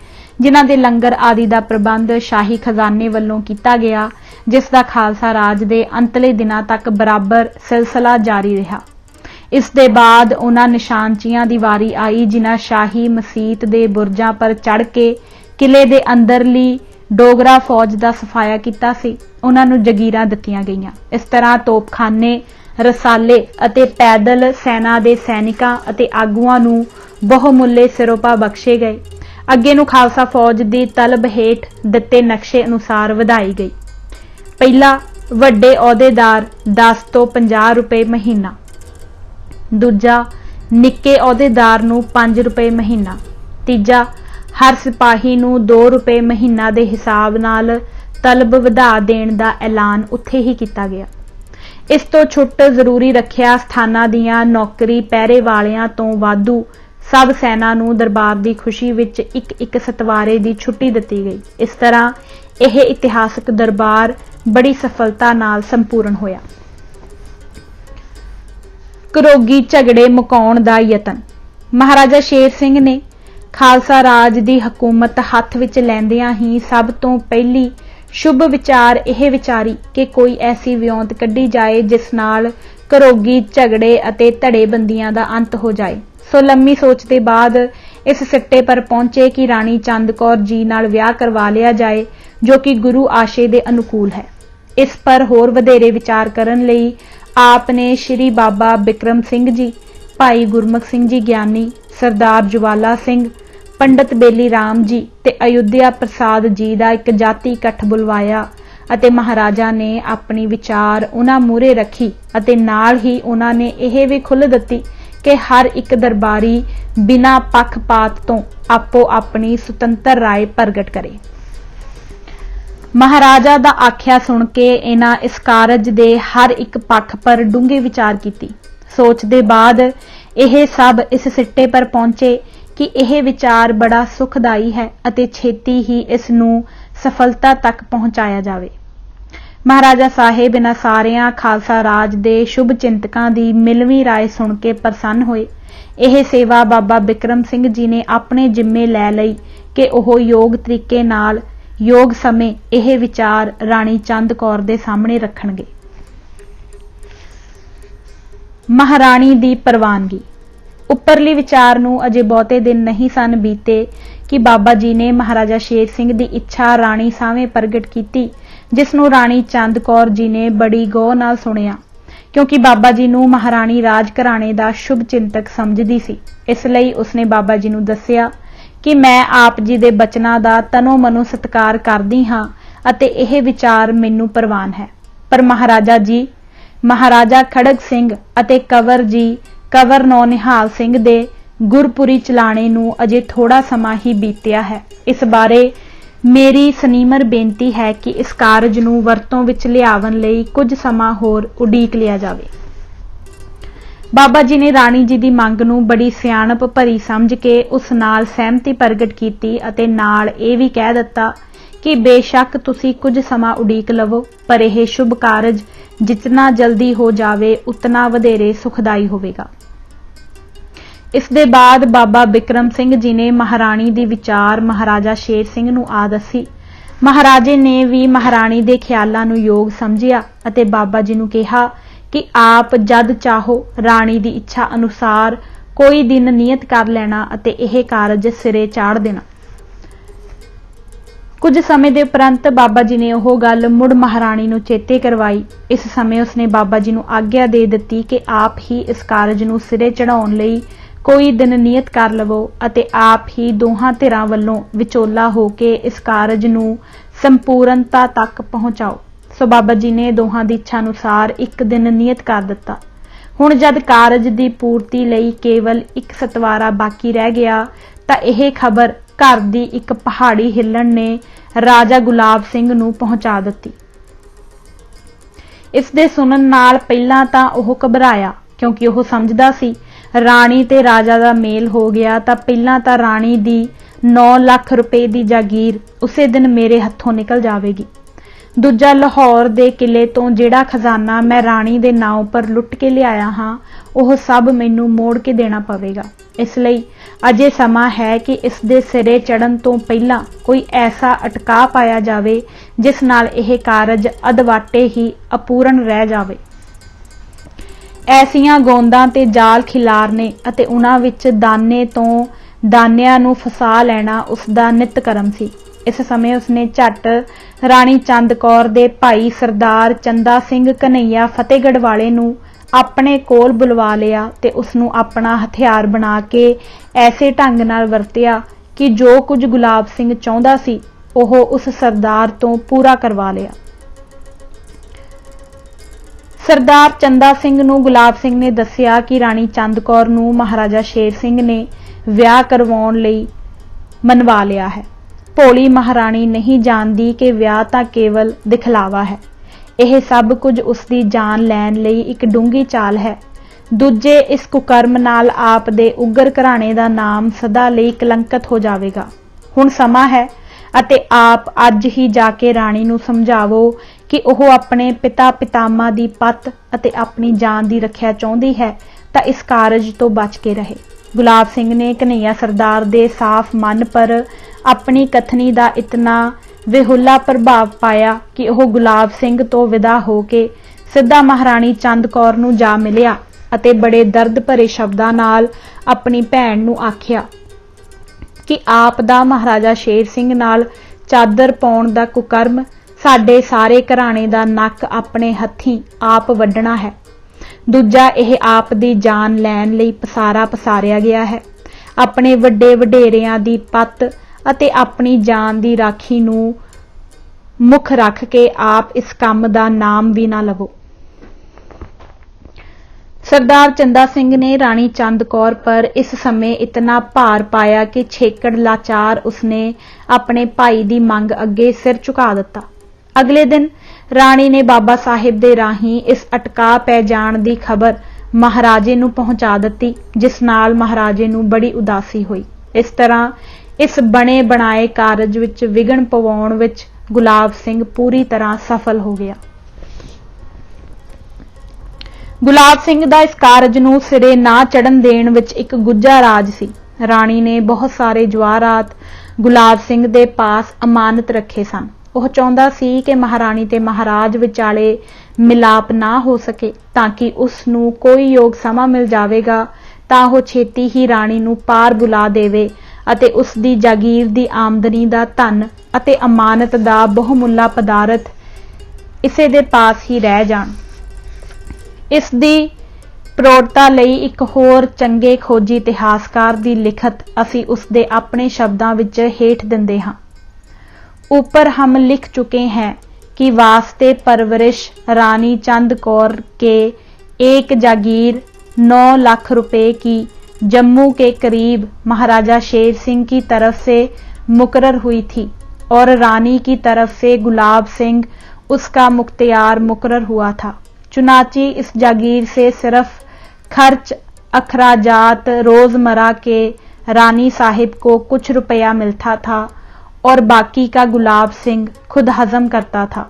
A: ਜਿਨ੍ਹਾਂ ਦੇ ਲੰਗਰ ਆਦਿ ਦਾ ਪ੍ਰਬੰਧ ਸ਼ਾਹੀ ਖਜ਼ਾਨੇ ਵੱਲੋਂ ਕੀਤਾ ਗਿਆ, ਜਿਸ ਦਾ ਖਾਲਸਾ ਰਾਜ ਦੇ ਅੰਤਲੇ ਦਿਨਾਂ ਤੱਕ ਬਰਾਬਰ ਸਿਲਸਿਲਾ ਜਾਰੀ ਰਿਹਾ। ਇਸ ਦੇ ਬਾਅਦ ਉਹਨਾਂ ਨਿਸ਼ਾਨਚੀਆਂ ਦੀ ਵਾਰੀ ਆਈ, ਜਿਨ੍ਹਾਂ ਸ਼ਾਹੀ ਮਸੀਤ ਦੇ ਬੁਰਜਾਂ ਪਰ ਚੜ੍ਹ ਕੇ ਕਿਲੇ ਦੇ ਅੰਦਰਲੀ ਡੋਗਰਾ ਫੌਜ ਦਾ ਸਫਾਇਆ ਕੀਤਾ ਸੀ। ਉਹਨਾਂ ਨੂੰ ਜਗੀਰਾਂ ਦਿੱਤੀਆਂ ਗਈਆਂ। ਇਸ ਤਰ੍ਹਾਂ ਤੋਪਖਾਨੇ, ਰਸਾਲੇ ਅਤੇ ਪੈਦਲ ਸੈਨਾ ਦੇ ਸੈਨਿਕਾਂ ਅਤੇ ਆਗੂਆਂ ਨੂੰ ਬਹੁਮੁੱਲੇ ਸਿਰੋਪਾ ਬਖਸ਼ੇ ਗਏ। ਅੱਗੇ ਨੂੰ ਖਾਲਸਾ ਫੌਜ ਦੀ ਤਲਬ ਹੇਠ ਦਿੱਤੇ ਨਕਸ਼ੇ ਅਨੁਸਾਰ ਵਧਾਈ ਗਈ। ਪਹਿਲਾ, ਵੱਡੇ ਅਹੁਦੇਦਾਰ 10 ਤੋਂ 50 ਰੁਪਏ ਮਹੀਨਾ। ਦੂਜਾ, ਨਿੱਕੇ ਅਹੁਦੇਦਾਰ ਨੂੰ 5 ਰੁਪਏ ਮਹੀਨਾ। ਤੀਜਾ, ਹਰ ਸਿਪਾਹੀ ਨੂੰ 2 ਰੁਪਏ ਮਹੀਨਾ ਦੇ ਹਿਸਾਬ ਨਾਲ ਤਲਬ ਵਧਾ ਦੇਣ ਦਾ ਐਲਾਨ ਉੱਥੇ ਹੀ ਕੀਤਾ ਗਿਆ। ਇਸ ਤੋਂ ਛੁੱਟ ਜ਼ਰੂਰੀ ਰੱਖਿਆ ਸਥਾਨਾਂ ਦੀਆਂ ਨੌਕਰੀ ਪਹਿਰੇ ਵਾਲਿਆਂ ਤੋਂ ਵਾਧੂ ਸਭ ਸੈਨਾ ਨੂੰ ਦਰਬਾਰ ਦੀ ਖੁਸ਼ੀ ਵਿੱਚ ਇੱਕ ਸਤਵਾਰੇ ਦੀ ਛੁੱਟੀ ਦਿੱਤੀ ਗਈ। ਇਸ ਤਰ੍ਹਾਂ ਇਹ ਇਤਿਹਾਸਕ ਦਰਬਾਰ ਬੜੀ ਸਫਲਤਾ ਨਾਲ ਸੰਪੂਰਨ ਹੋਇਆ। ਘਰੋਗੀ ਝਗੜੇ ਮੁਕਾਉਣ ਦਾ ਯਤਨ। ਮਹਾਰਾਜਾ ਸ਼ੇਰ ਸਿੰਘ ਨੇ ਖਾਲਸਾ ਰਾਜ ਦੀ ਹਕੂਮਤ ਹੱਥ ਵਿੱਚ ਲੈਂਦਿਆਂ ਹੀ ਸਭ ਤੋਂ ਪਹਿਲੀ ਸ਼ੁਭ ਵਿਚਾਰ ਇਹ ਵਿਚਾਰੀ ਕਿ ਕੋਈ ਐਸੀ ਵਿਉਂਤ ਕੱਢੀ ਜਾਏ ਜਿਸ ਨਾਲ ਘਰੋਗੀ ਝਗੜੇ ਅਤੇ ਧੜੇਬੰਦੀਆਂ ਦਾ ਅੰਤ ਹੋ ਜਾਏ। ਸੋ ਲੰਮੀ ਸੋਚ ਦੇ ਬਾਅਦ ਇਸ ਸਿੱਟੇ ਪਰ ਪਹੁੰਚੇ ਕਿ ਰਾਣੀ ਚੰਦ ਕੌਰ ਜੀ ਨਾਲ ਵਿਆਹ ਕਰਵਾ ਲਿਆ ਜਾਏ, ਜੋ ਕਿ ਗੁਰੂ ਆਸ਼ੇ ਦੇ ਅਨੁਕੂਲ ਹੈ। ਇਸ ਪਰ ਹੋਰ ਵਧੇਰੇ ਵਿਚਾਰ ਕਰਨ ਲਈ ਆਪ ਨੇ ਸ਼੍ਰੀ ਬਾਬਾ ਬਿਕਰਮ ਸਿੰਘ ਜੀ, ਭਾਈ ਗੁਰਮੁਖ ਸਿੰਘ ਜੀ ਗਿਆਨੀ, ਸਰਦਾਰ ਜਵਾਲਾ ਸਿੰਘ, ਪੰਡਤ ਬੇਲੀ ਰਾਮ ਜੀ ਤੇ ਅਯੁੱਧਿਆ ਪ੍ਰਸਾਦ ਜੀ ਦਾ ਇੱਕ ਜਾਤੀ ਇਕੱਠ ਬੁਲਵਾਇਆ ਅਤੇ ਮਹਾਰਾਜਾ ਨੇ ਆਪਣੀ ਵਿਚਾਰ ਉਹਨਾਂ ਮੂਹਰੇ ਰੱਖੀ ਅਤੇ ਨਾਲ ਹੀ ਉਹਨਾਂ ਨੇ ਇਹ ਵੀ ਖੁੱਲ੍ਹ ਦਿੱਤੀ ਕਿ ਹਰ ਇੱਕ ਦਰਬਾਰੀ ਬਿਨਾਂ ਪੱਖਪਾਤ ਤੋਂ ਆਪੋ ਆਪਣੀ ਸੁਤੰਤਰ ਰਾਏ ਪ੍ਰਗਟ ਕਰੇ। ਮਹਾਰਾਜਾ ਦਾ ਆਖਿਆ ਸੁਣ ਕੇ ਇਹਨਾਂ ਇਸ ਕਾਰਜ ਦੇ ਹਰ ਇੱਕ ਪੱਖ ਪਰ ਡੂੰਘੇ ਵਿਚਾਰ ਕੀਤੀ। ਸੋਚ ਦੇ ਬਾਅਦ ਇਹ ਸਭ ਇਸ ਸਿੱਟੇ ਪਰ ਪਹੁੰਚੇ ਕਿ ਇਹ ਵਿਚਾਰ ਬੜਾ ਸੁਖਦਾਈ ਹੈ ਅਤੇ ਛੇਤੀ ਹੀ ਇਸ ਨੂੰ ਸਫਲਤਾ ਤੱਕ ਪਹੁੰਚਾਇਆ ਜਾਵੇ। ਮਹਾਰਾਜਾ ਸਾਹਿਬ ਇਹਨਾਂ ਸਾਰਿਆਂ ਖਾਲਸਾ ਰਾਜ ਦੇ ਸ਼ੁਭ ਚਿੰਤਕਾਂ ਦੀ ਮਿਲਵੀਂ ਰਾਏ ਸੁਣ ਕੇ ਪ੍ਰਸੰਨ ਹੋਏ। ਇਹ ਸੇਵਾ ਬਾਬਾ ਬਿਕਰਮ ਸਿੰਘ ਜੀ ਨੇ ਆਪਣੇ ਜ਼ਿੰਮੇ ਲੈ ਲਈ ਕਿ ਉਹ ਯੋਗ ਤਰੀਕੇ ਨਾਲ ਯੋਗ ਸਮੇਂ ਇਹ ਵਿਚਾਰ ਰਾਣੀ ਚੰਦ ਕੌਰ ਦੇ ਸਾਹਮਣੇ ਰੱਖਣਗੇ। ਮਹਾਰਾਣੀ ਦੀ ਪ੍ਰਵਾਨਗੀ। ਉੱਪਰਲੀ ਵਿਚਾਰ ਨੂੰ ਅਜੇ ਬਹੁਤੇ ਦਿਨ ਨਹੀਂ ਸਨ ਬੀਤੇ ਕਿ ਬਾਬਾ ਜੀ ਨੇ ਮਹਾਰਾਜਾ ਸ਼ੇਰ ਸਿੰਘ ਦੀ ਇੱਛਾ ਰਾਣੀ ਸਾਹਮਣੇ ਪ੍ਰਗਟ ਕੀਤੀ, ਜਿਸ ਨੂੰ ਰਾਣੀ ਚੰਦ ਕੌਰ ਜੀ ਨੇ ਬੜੀ ਗੌਰ ਨਾਲ ਸੁਣਿਆ, ਕਿਉਂਕਿ ਬਾਬਾ ਜੀ ਨੂੰ ਮਹਾਰਾਣੀ ਰਾਜ ਘਰਾਣੇ ਦਾ ਸ਼ੁਭ ਚਿੰਤਕ ਸਮਝਦੀ ਸੀ। ਇਸ ਲਈ ਉਸਨੇ ਬਾਬਾ ਜੀ ਨੂੰ ਦੱਸਿਆ ਕਿ ਮੈਂ ਆਪ ਜੀ ਦੇ ਬਚਨਾਂ ਦਾ ਤਨੋ ਮਨੋ ਸਤਿਕਾਰ ਕਰਦੀ ਹਾਂ ਅਤੇ ਇਹ ਵਿਚਾਰ ਮੈਨੂੰ ਪ੍ਰਵਾਨ ਹੈ। ਪਰ ਮਹਾਰਾਜਾ ਜੀ, ਮਹਾਰਾਜਾ ਖੜਗ ਸਿੰਘ ਅਤੇ ਕੰਵਰ ਜੀ ਕੰਵਰ ਨਿਹਾਲ ਸਿੰਘ ਦੇ ਗੁਰਪੁਰੀ ਚਲਾਣੇ ਨੂੰ ਅਜੇ ਥੋੜਾ ਸਮਾਂ ਹੀ ਬੀਤਿਆ ਹੈ। ਇਸ ਬਾਰੇ ਮੇਰੀ ਸਨੀਮਰ ਬੇਨਤੀ ਹੈ ਕਿ ਇਸ ਕਾਰਜ ਨੂੰ ਵਰਤੋਂ ਵਿੱਚ ਲਿਆਵਣ ਲਈ ਕੁਝ ਸਮਾਂ ਹੋਰ ਉਡੀਕ ਲਿਆ ਜਾਵੇ। ਬਾਬਾ ਜੀ ਨੇ ਰਾਣੀ ਜੀ ਦੀ ਮੰਗ ਨੂੰ ਬੜੀ ਸਿਆਣਪ ਭਰੀ ਸਮਝ ਕੇ ਉਸ ਨਾਲ ਸਹਿਮਤੀ ਪ੍ਰਗਟ ਕੀਤੀ ਅਤੇ ਨਾਲ ਇਹ ਵੀ ਕਹਿ ਦਿੱਤਾ ਕਿ ਬੇਸ਼ੱਕ ਤੁਸੀਂ ਕੁਝ ਸਮਾਂ ਉਡੀਕ ਲਵੋ, ਪਰ ਇਹ ਸ਼ੁਭ ਕਾਰਜ ਜਿਤਨਾ ਜਲਦੀ ਹੋ ਜਾਵੇ ਉਤਨਾ ਵਧੇਰੇ ਸੁਖਦਾਈ ਹੋਵੇਗਾ। ਇਸ ਦੇ ਬਾਅਦ ਬਾਬਾ ਬਿਕਰਮ ਸਿੰਘ ਜੀ ਨੇ ਮਹਾਰਾਣੀ ਦੀ ਵਿਚਾਰ ਮਹਾਰਾਜਾ ਸ਼ੇਰ ਸਿੰਘ ਨੂੰ ਆ ਦੱਸੀ। ਮਹਾਰਾਜੇ ਨੇ ਵੀ ਮਹਾਰਾਣੀ ਦੇ ਖਿਆਲਾਂ ਨੂੰ ਯੋਗ ਸਮਝਿਆ ਅਤੇ ਬਾਬਾ ਜੀ ਨੂੰ ਕਿਹਾ ਕਿ ਆਪ ਜਦ ਚਾਹੋ ਰਾਣੀ ਦੀ ਇੱਛਾ ਅਨੁਸਾਰ ਕੋਈ ਦਿਨ ਨਿਯਤ ਕਰ ਲੈਣਾ ਅਤੇ ਇਹ ਕਾਰਜ ਸਿਰੇ ਚਾੜ ਦੇਣਾ। ਕੁਝ ਸਮੇਂ ਦੇ ਉਪਰੰਤ ਬਾਬਾ ਜੀ ਨੇ ਉਹ ਗੱਲ ਮੁੜ ਮਹਾਰਾਣੀ ਨੂੰ ਚੇਤੇ ਕਰਵਾਈ। ਇਸ ਸਮੇਂ ਉਸਨੇ ਬਾਬਾ ਜੀ ਨੂੰ ਆਗਿਆ ਦੇ ਦਿੱਤੀ ਕਿ ਆਪ ਹੀ ਇਸ ਕਾਰਜ ਨੂੰ ਸਿਰੇ ਚੜਾਉਣ ਲਈ ਕੋਈ ਦਿਨ ਨਿਯਤ ਕਰ ਲਵੋ ਅਤੇ ਆਪ ਹੀ ਦੋਹਾਂ ਧਿਰਾਂ ਵੱਲੋਂ ਵਿਚੋਲਾ ਹੋ ਕੇ ਇਸ ਕਾਰਜ ਨੂੰ ਸੰਪੂਰਨਤਾ ਤੱਕ ਪਹੁੰਚਾਓ। सो बाबा जी ने दोहां दी इच्छा अनुसार एक दिन नियत कर दिता। हुण जद कारज दी पूर्ति लई केवल एक सतवारा बाकी रह गया तां यह खबर घर दी एक पहाड़ी हिलण ने राजा गुलाब सिंह नूं पहुंचा दित्ती। इस दे सुनन नाल पहिलां तां ओह घबराया, क्योंकि ओह समझदा सी राणी ते राजा दा मेल हो गया तां पहिलां तां राणी दी 9 लाख रुपए दी जागीर उसे दिन मेरे हत्थों निकल जावेगी। दूजा लाहौर दे किले तो जिहड़ा खजाना मैं राणी दे नाम पर लुट के लिआया हां ओह सब मैनू मोड़ के देना पवेगा। इसलिए अजे समा है कि इस दे सिरे चढ़न तो पहला कोई ऐसा अटका पाया जावे जिस नाल यह कारज अधवाटे ही अपूर्ण रह जावे। ऐसियां गोंदां ते जाल खिलारने अते उन्हां विच दाने तो दानियां नूं फसा लैना उसदा नित करम सी। इस समय उसने झट राणी चंद कौर दे भाई सरदार चंदा सिंह कन्हैया फतेहगढ़ वाले नूं अपने कोल बुलवा लिया ते उसनूं अपना हथियार बना के ऐसे ढंग नाल वरतिया कि जो कुछ गुलाब सिंह चाहुंदा सी ओह उस सरदार तो पूरा करवा लिया। सरदार चंदा सिंह नूं गुलाब सिंह ने दस्सिया कि राणी चंद कौर नूं महाराजा शेर सिंह ने विआह करवाउण लई मनवा लिया है। भोली महाराणी नहीं जानदी कि विआह तां केवल दिखलावा है। यह सब कुछ उसकी जान लैण लई एक डूंगी चाल है। दूजे इस कुकर्म नाल आप दे उग्र घराणे दा नाम सदा लई कलंकित हो जावेगा। हुण समा है अते आप अज ही जाके राणी नूं समझावो कि ओह अपने पिता पितामा दी पत अते अपनी जान दी रखिया चाहुंदी है तां इस कारज तो बच के रहे। गुलाब सिंह ने कन्हैया सरदार दे साफ मन पर अपनी कथनी दा इतना विहुला प्रभाव पाया कि वह गुलाब सिंह तो विदा होके सिद्धा महाराणी चंद कौर नूं जा मिलिया अते बड़े दर्द भरे शब्दां नाल अपनी भैण नूं आखिया कि आप दा महाराजा शेर सिंह नाल चादर पाउण दा कुकर्म साडे सारे घराणे दा नक अपने हत्थीं आप वड्डना है। दूजा यह आप दी जान लैण लई पसारा पसारिया गया है। अपने वड्डे वडेरियां दी पत अते अपनी जान दी राखी नूं मुख रख के आप इस काम दा नाम भी ना लवो। सरदार चंदा सिंह ने राणी चंद कौर पर इस समय इतना भार पाया कि छेकड़ लाचार उसने अपने भाई दी मंग अगे सिर झुका दिता। अगले दिन राणी ने बाबा साहिब दे राही इस अटका पै जाण दी खबर महाराजे नूं पहुंचा दिती, जिस नाल महाराजे नूं बड़ी उदासी हुई। इस तरह इस बने बनाए कारज विच विघन पवाउण विच गुलाब सिंह पूरी तरह सफल हो गया। गुलाब सिंह दा इस कारज नूं सिरे ना चढ़न देण विच एक गुज्जा राज सी। राणी ने बहुत सारे जवाहरात गुलाब सिंह दे पास अमानत रखे सन। वह चाहुंदा सी कि महाराणी ते महाराज विचाले मिलाप ना हो सके, ताकि उसनूं कोई योग समा मिल जावेगा तां वह छेती ही राणी नूं पार बुला देवे अते उसदी जागीर दी आमदनी दा धन अते अमानत दा बहुमुल्ला पदार्थ इसे दे पास ही रह जाण। इस दी प्रौढ़ता लई एक होर चंगे खोजी इतिहासकार दी लिखत असी उसदे अपने शब्दां विच हेठ दिंदे हां। ऊपर हम लिख चुके हैं कि वास्ते परवरिश रानी चंद कौर के एक जागीर 9 लाख रुपए की जम्मू के करीब महाराजा शेर सिंह की तरफ से मुकर्रर हुई थी और रानी की तरफ से गुलाब सिंह उसका मुख्तियार मुकर्रर हुआ था। चुनाची इस जागीर से सिर्फ खर्च अखराजात रोजमर्रा के रानी साहिब को कुछ रुपया मिलता था और बाकी का गुलाब सिंह खुद हजम करता था।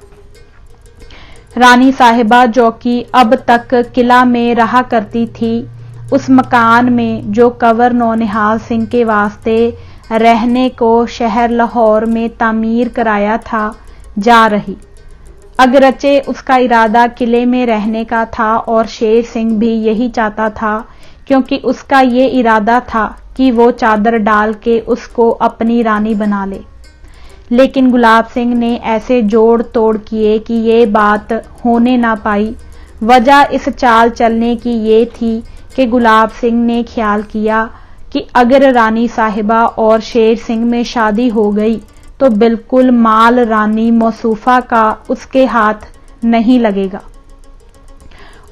A: रानी साहिबा जो कि अब तक किला में रहा करती थी, उस मकान में जो कंवर नौनिहाल सिंह के वास्ते रहने को शहर लाहौर में तामीर कराया था जा रही। अगरचे उसका इरादा किले में रहने का था और शेर सिंह भी यही चाहता था, क्योंकि उसका ये इरादा था कि वो चादर डाल के उसको अपनी रानी बना ले। लेकिन गुलाब सिंह ने ऐसे जोड़ तोड़ किए कि ये बात होने ना पाई। वजह इस चाल चलने की ये थी कि गुलाब सिंह ने ख्याल किया कि अगर रानी साहिबा और शेर सिंह में शादी हो गई तो बिल्कुल माल रानी मौसूफा का उसके हाथ नहीं लगेगा।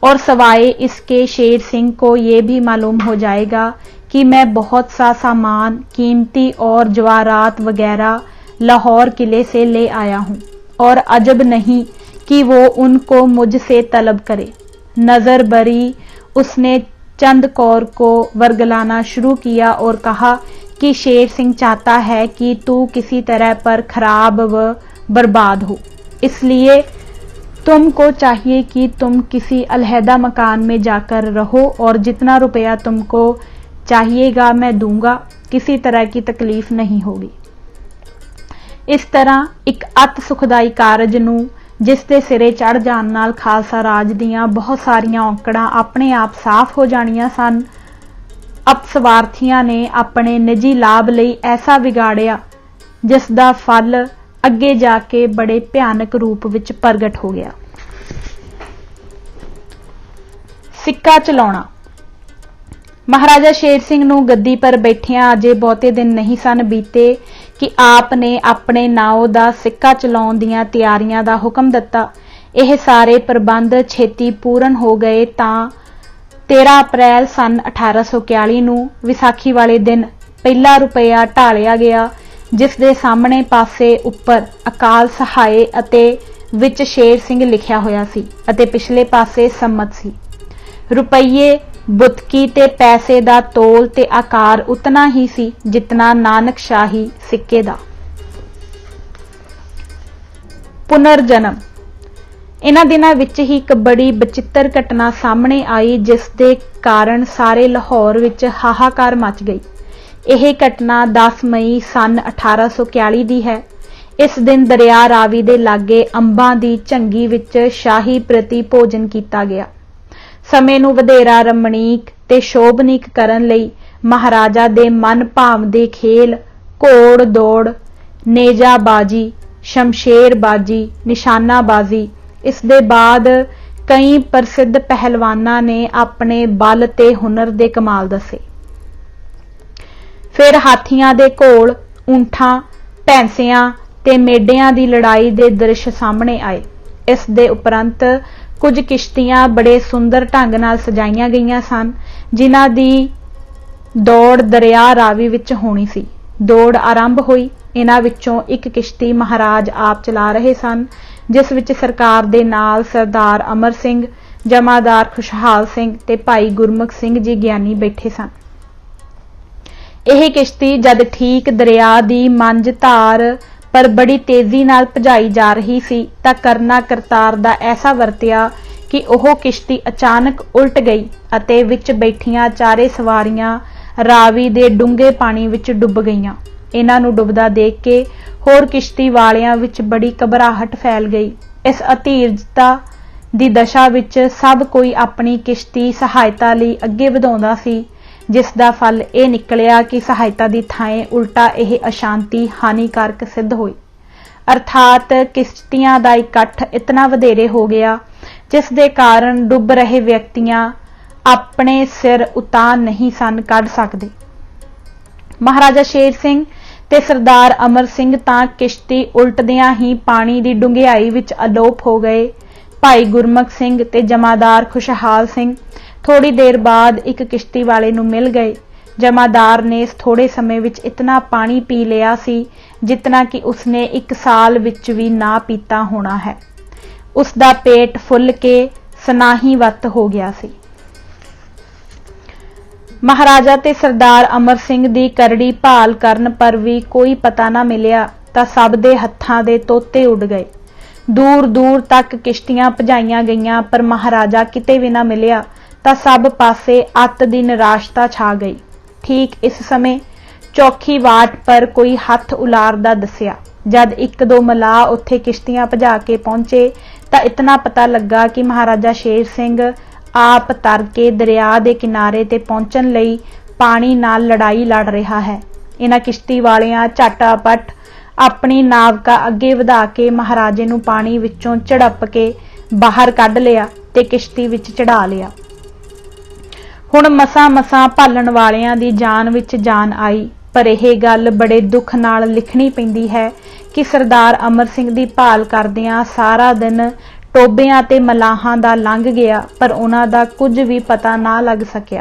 A: और सवाए इसके शेर सिंह को ये भी मालूम हो जाएगा कि मैं बहुत सा सामान कीमती और जवाहरात वगैरह लाहौर किले से ले आया हूं, और अजब नहीं कि वो उनको मुझसे तलब करे। नजर बरी उसने चंद कौर को वर्गलाना शुरू किया और कहा कि शेर सिंह चाहता है कि तू किसी तरह पर खराब व बर्बाद हो, इसलिए तुमको चाहिए कि तुम किसी अलहदा मकान में जाकर रहो और जितना रुपया तुमको चाहिएगा मैं दूंगा, किसी तरह की तकलीफ नहीं होगी। इस तरह एक अत सुखदाई कारज नूं जिस दे सिरे चढ़ जाण नाल खालसा राज दीआं बहुत सारियां औंकड़ां अपने आप साफ हो जाणीआं सन। अपस्वार्थियां ने अपने निजी लाभ लई ऐसा विगाड़िया जिस दा फल अगे जाके बड़े भयानक रूप विच प्रगट हो गया। सिक्का चलाउणा। महाराजा शेर सिंह नूं गद्दी पर बैठिया अजे बहुते दिन नहीं सन बीते कि आप ने अपने नाओ दा सिक्का चलाउण दीआं तैयारियां दा हुक्म दिता। यह सारे प्रबंध छेती पूर्ण हो गए तां 13 अप्रैल सन 1841 नूं विसाखी वाले दिन पहला रुपया ढालिया गया, जिस दे सामने पासे उपर अकाल सहाय अते विच शेर सिंह लिखिया होया सी अते पिछले पासे सम्मत सी। रुपये बुतकी ते पैसे दा तोल ते आकार उतना ही सी जितना नानक शाही सिक्के दा। पुनर्जन्म। इन्हां दिनां विच ही एक बड़ी बचित्र घटना सामने आई जिस दे कारण सारे लाहौर विच हाहाकार मच गई। यह घटना 10 मई सन 1841 दी है। इस दिन दरिया रावी दे लागे अंबां दी झंगी विच शाही प्रति भोजन किया गया। समय नूं वधेरा रमणीक ते शोभनीक करन लई महाराजा दे मन भावदे खेल घोड़ दौड़, नेजाबाजी, शमशेरबाजी, निशानाबाजी, इस दे बाद कई प्रसिद्ध पहलवानां ने अपने बल ते हुनर दे कमाल दसे। फिर हाथियां दे घोल, ऊंठां, भैंसियां ते मेढियां दी लड़ाई दे दृश्य सामने आए। इस दे उपरंत कुछ किश्तियां बड़े सुंदर ढंग नाल सजाईयां गईयां सन, जिन्हां दी दौड़ दरिया रावी विच होनी सी। दौड़ आरंभ हुई। इन्हां विचों एक किश्ती महाराज आप चला रहे सन, जिस विच सरकार दे नाल सरदार अमर सिंह, जमादार खुशहाल सिंह ते भाई गुरमुख सिंह जी ज्ञानी बैठे सन। यह किश्ती जद ठीक दरिया दी मंझ धार पर बड़ी तेजी नाल भजाई जा रही सी तां करना करतार दा ऐसा वरतिया कि ओह किश्ती अचानक उल्ट गई अते विच बैठियां चारे सवारियां रावी दे डूंगे पानी विच डुब गईयां। इन्हां नूं डुबदा देख के होर किश्ती वालियां विच बड़ी घबराहट फैल गई। इस अधीरजता दी दशा विच सब कोई अपनी किश्ती सहायता लई अगे वधाउंदा सी, जिस दा फल यह निकलिया कि सहायता दी थाएं उल्टा यह अशांति हानिकारक सिद्ध हुई। अर्थात किश्तियां दा इकट्ठ इतना वधेरे हो गया जिस दे कारण डुब रहे व्यक्तियां अपने सिर उतार नहीं सन कढ़ सकदे। महाराजा शेर सिंह ते सरदार अमर सिंह तां किश्ती उल्टदियां ही पानी दी डुंगियाई विच अलोप हो गए। भाई गुरमुख सिंह ते जमादार खुशहाल सिंह थोड़ी देर बाद एक किश्ती वाले नूं मिल गए। जमादार ने इस थोड़े समय विच इतना पानी पी लिया सी जितना कि उसने 1 साल विच भी ना पीता होना है। उसदा पेट फुल के सनाही वत हो गया सी। महाराजा ते सरदार अमर सिंह दी करड़ी भाल करन पर भी कोई पता ना मिलिया तां सब दे हत्थां दे तोते उड़ गए। दूर दूर तक किश्तियां भजाईयां गईयां पर महाराजा किते भी ना मिलिया तां सब पासे अत दी निराशता छा गई। ठीक इस समय चौखी वाट पर कोई हथ उलारदा दसिया। जद 1-2 मलाह उत्थे किश्तियां भजा के पहुंचे तां इतना पता लगा कि महाराजा शेर सिंह आप तर के दरिया दे किनारे ते पहुंचण लई पानी नाल लड़ाई लड़ रहा है। इन्हां किश्ती वालियां झटापट अपनी नावका अगे वधा के महाराजे नूं पानी विचों झड़प के बाहर कढ लिया ते किश्ती विच चढ़ा लिया। हुण मसां मसां भालण वालियां दी जान विच जान आई, पर यह गल बड़े दुख नाल लिखनी पैंदी है कि सरदार अमर सिंह दी भाल करदियां सारा दिन ਟੋਬਿਆਂ ਤੇ ਮਲਾਹਾਂ ਦਾ ਲੰਘ ਗਿਆ, ਪਰ ਉਹਨਾਂ ਦਾ ਕੁਝ ਵੀ ਪਤਾ ਨਾ ਲੱਗ ਸਕਿਆ।